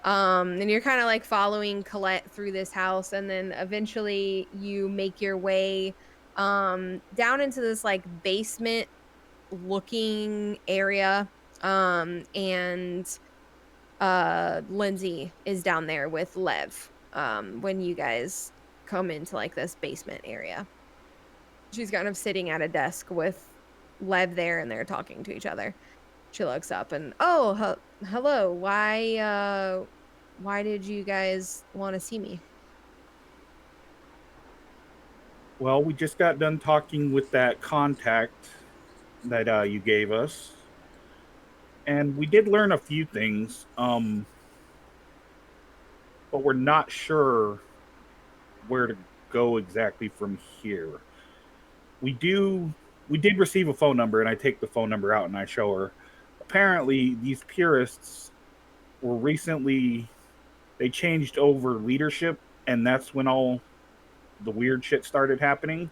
[SPEAKER 1] And you're kind of like following Colette through this house, and then eventually you make your way down into this like basement looking area. And Lindsay is down there with Lev when you guys come into like this basement area. She's kind of sitting at a desk with Lev there, and they're talking to each other. She looks up and, hello. Why did you guys want to see me?
[SPEAKER 4] Well, we just got done talking with that contact that you gave us, and we did learn a few things, but we're not sure where to go exactly from here. We did receive a phone number, and I take the phone number out and I show her. Apparently, these Purists were recently, they changed over leadership, and that's when all the weird shit started happening.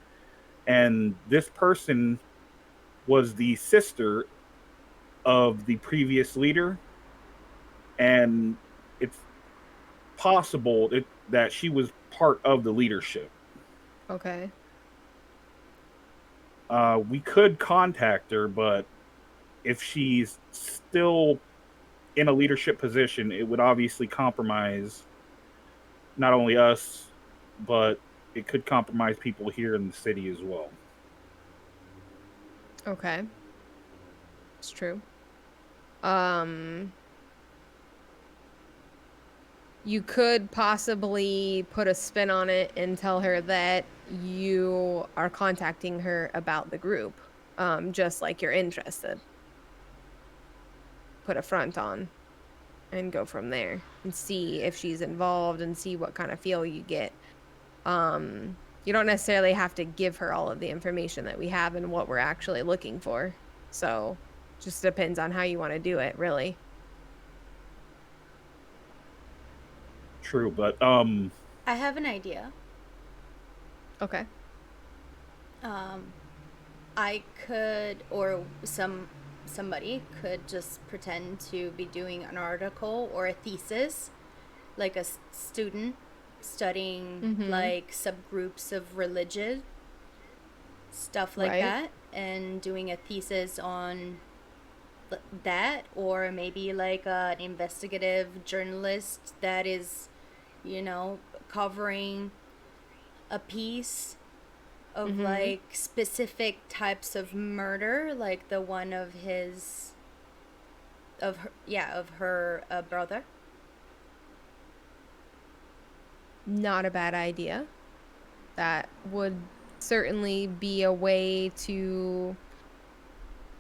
[SPEAKER 4] And this person was the sister of the previous leader, and possible that she was part of the leadership.
[SPEAKER 1] Okay.
[SPEAKER 4] We could contact her, but if she's still in a leadership position, it would obviously compromise not only us, but it could compromise people here in the city as well.
[SPEAKER 1] Okay. It's true. You could possibly put a spin on it and tell her that you are contacting her about the group, just like you're interested. Put a front on and go from there and see if she's involved and see what kind of feel you get. You don't necessarily have to give her all of the information that we have and what we're actually looking for. So just depends on how you want to do it, really.
[SPEAKER 4] True, but
[SPEAKER 2] I have an idea.
[SPEAKER 1] Okay.
[SPEAKER 2] I could, or somebody could just pretend to be doing an article or a thesis, like a student studying like subgroups of religion, stuff like that, and doing a thesis on that, or maybe like an investigative journalist that is, covering a piece of like specific types of murder, like the one of her brother.
[SPEAKER 1] Not a bad idea. That would certainly be a way to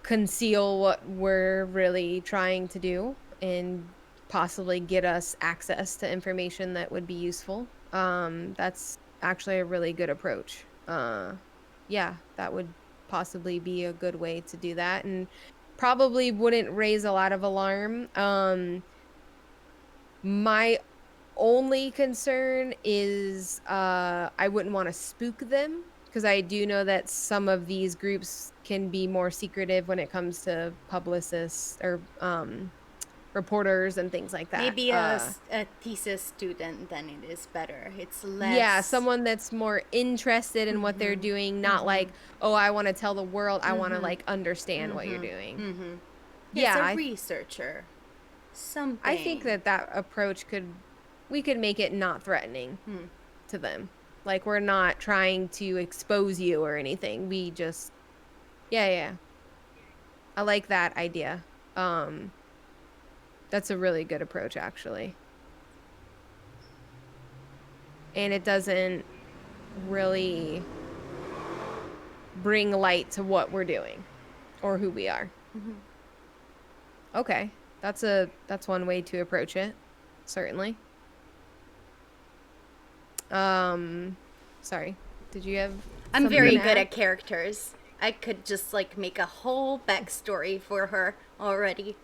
[SPEAKER 1] conceal what we're really trying to do and possibly get us access to information that would be useful. That's actually a really good approach. Yeah, that would possibly be a good way to do that, and probably wouldn't raise a lot of alarm. My only concern is I wouldn't want to spook them, because I do know that some of these groups can be more secretive when it comes to publicists or reporters and things like that.
[SPEAKER 2] Maybe a thesis student, then it is better. It's less...
[SPEAKER 1] Yeah, someone that's more interested in what they're doing, not like, oh, I want to tell the world, I want to like understand what you're doing.
[SPEAKER 2] Yeah, it's a researcher. Something.
[SPEAKER 1] I think that approach we could make it not threatening to them. Like, we're not trying to expose you or anything. We just, yeah. I like that idea. That's a really good approach, actually. And it doesn't really bring light to what we're doing or who we are. Okay. That's one way to approach it. Certainly. Sorry. Did you have...
[SPEAKER 2] I'm very good at characters. I could just like make a whole backstory for her already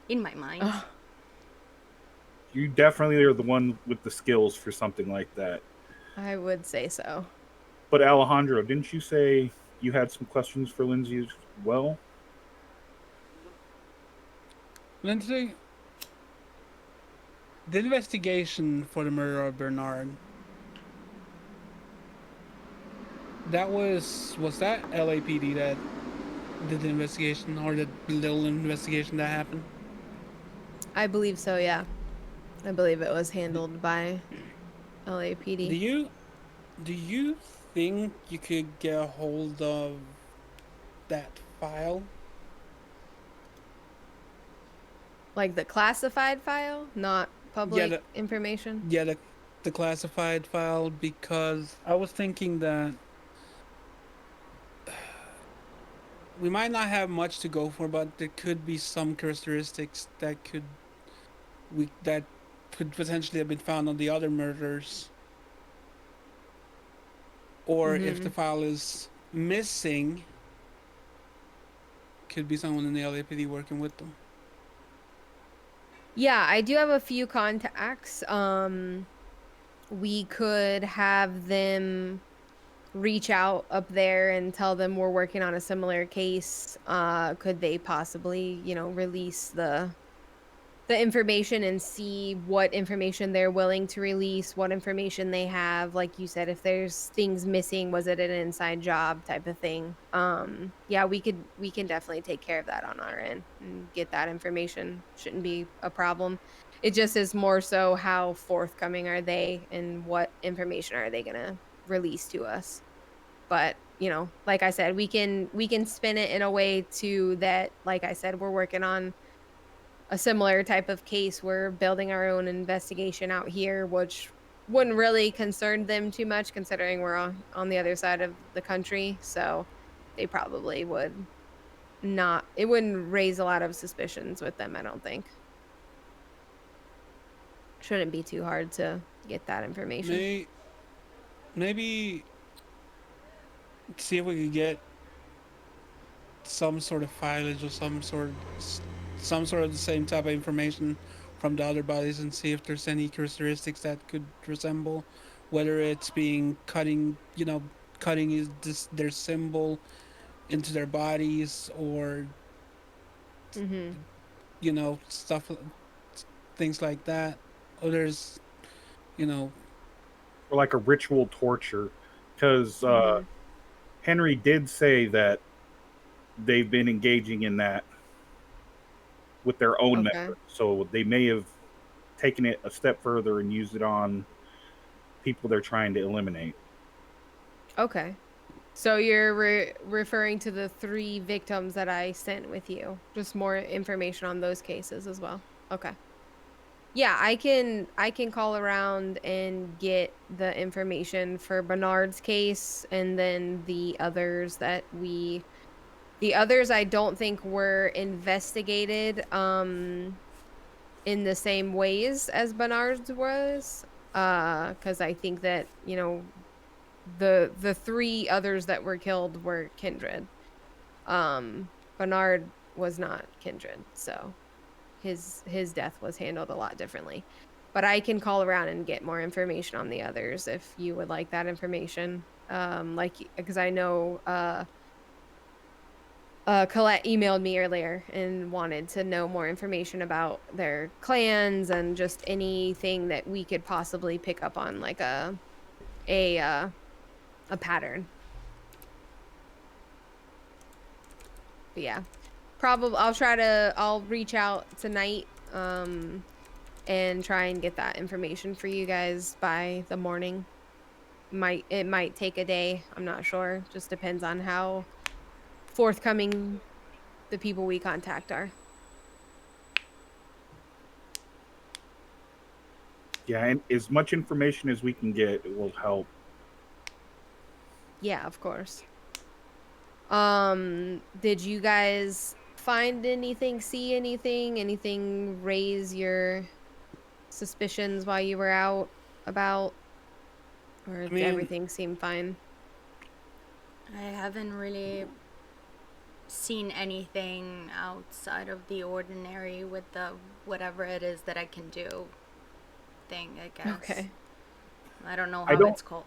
[SPEAKER 2] in my mind.
[SPEAKER 4] You definitely are the one with the skills for something like that.
[SPEAKER 1] I would say so.
[SPEAKER 4] But Alejandro, didn't you say you had some questions for Lindsay as well?
[SPEAKER 3] Lindsay, the investigation for the murder of Bernard, was that LAPD that did the investigation, or the little investigation that happened?
[SPEAKER 1] I believe so, yeah. I believe it was handled by LAPD.
[SPEAKER 3] Do you think you could get a hold of that file?
[SPEAKER 1] Like the classified file, not public information?
[SPEAKER 3] Yeah, the classified file, because I was thinking that we might not have much to go for, but there could be some characteristics that could potentially have been found on the other murders. Or if the file is missing, could be someone in the LAPD working with them.
[SPEAKER 1] Yeah, I do have a few contacts. We could have them reach out up there and tell them we're working on a similar case. Could they possibly, release the the information and see what information they're willing to release, what information they have. Like you said, if there's things missing, was it an inside job type of thing? Yeah, we can definitely take care of that on our end and get that information. Shouldn't be a problem. It just is more so how forthcoming are they and what information are they gonna release to us. But like I said, we can spin it in a way to that, like I said, we're working on a similar type of case. We're building our own investigation out here, which wouldn't really concern them too much considering we're on the other side of the country. So they probably would not, it wouldn't raise a lot of suspicions with them, I don't think. Shouldn't be too hard to get that information.
[SPEAKER 3] Maybe see if we could get some sort of filage or some sort of the same type of information from the other bodies and see if there's any characteristics that could resemble, whether it's being cutting is their symbol into their bodies, or
[SPEAKER 1] Mm-hmm.
[SPEAKER 3] stuff, things like that. Or there's
[SPEAKER 4] or like a ritual torture, because
[SPEAKER 1] Mm-hmm.
[SPEAKER 4] Henry did say that they've been engaging in that with their own
[SPEAKER 1] Okay.
[SPEAKER 4] members, so they may have taken it a step further and used it on people they're trying to eliminate.
[SPEAKER 1] Okay. So you're referring to the 3 victims that I sent with you. Just more information on those cases as well. Okay. Yeah, I can call around and get the information for Bernard's case, and then the others I don't think were investigated in the same ways as Bernard's was. Cuz I think that, the 3 others that were killed were kindred. Bernard was not kindred, so his death was handled a lot differently. But I can call around and get more information on the others if you would like that information. Like, because I know Colette emailed me earlier and wanted to know more information about their clans and just anything that we could possibly pick up on, like a pattern. But yeah, probably I'll reach out tonight and try and get that information for you guys by the morning. It might take a day, I'm not sure. Just depends on how forthcoming the people we contact are.
[SPEAKER 4] Yeah, and as much information as we can get, it will help.
[SPEAKER 1] Yeah, of course. Did you guys find anything, see anything raise your suspicions while you were out about, or
[SPEAKER 3] I
[SPEAKER 1] did
[SPEAKER 3] mean,
[SPEAKER 1] everything seem fine?
[SPEAKER 2] I haven't really seen anything outside of the ordinary with the whatever it is that I can do thing, I guess.
[SPEAKER 1] Okay.
[SPEAKER 2] I don't know how it's called.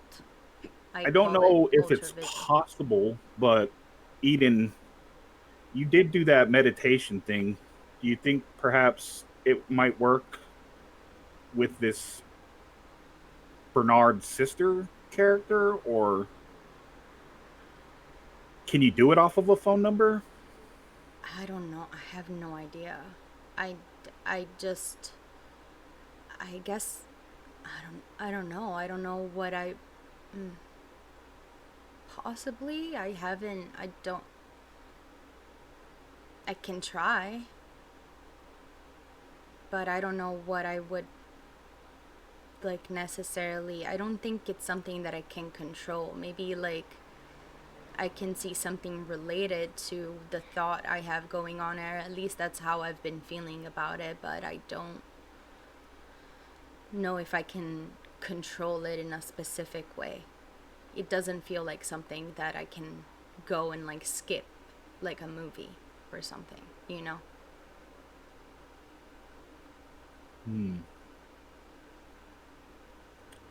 [SPEAKER 4] I don't know if it's possible, but Eden, you did do that meditation thing. Do you think perhaps it might work with this Bernard's sister character, or can you do it off of a phone number?
[SPEAKER 2] I don't know. I have no idea. I just, I guess, I don't know. I don't know what possibly. I can try, but I don't know what I would like necessarily. I don't think it's something that I can control. Maybe like I can see something related to the thought I have going on, or at least that's how I've been feeling about it, but I don't know if I can control it in a specific way. It doesn't feel like something that I can go and like skip like a movie or something, you know?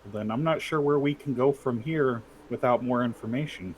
[SPEAKER 4] Well, then I'm not sure where we can go from here without more information.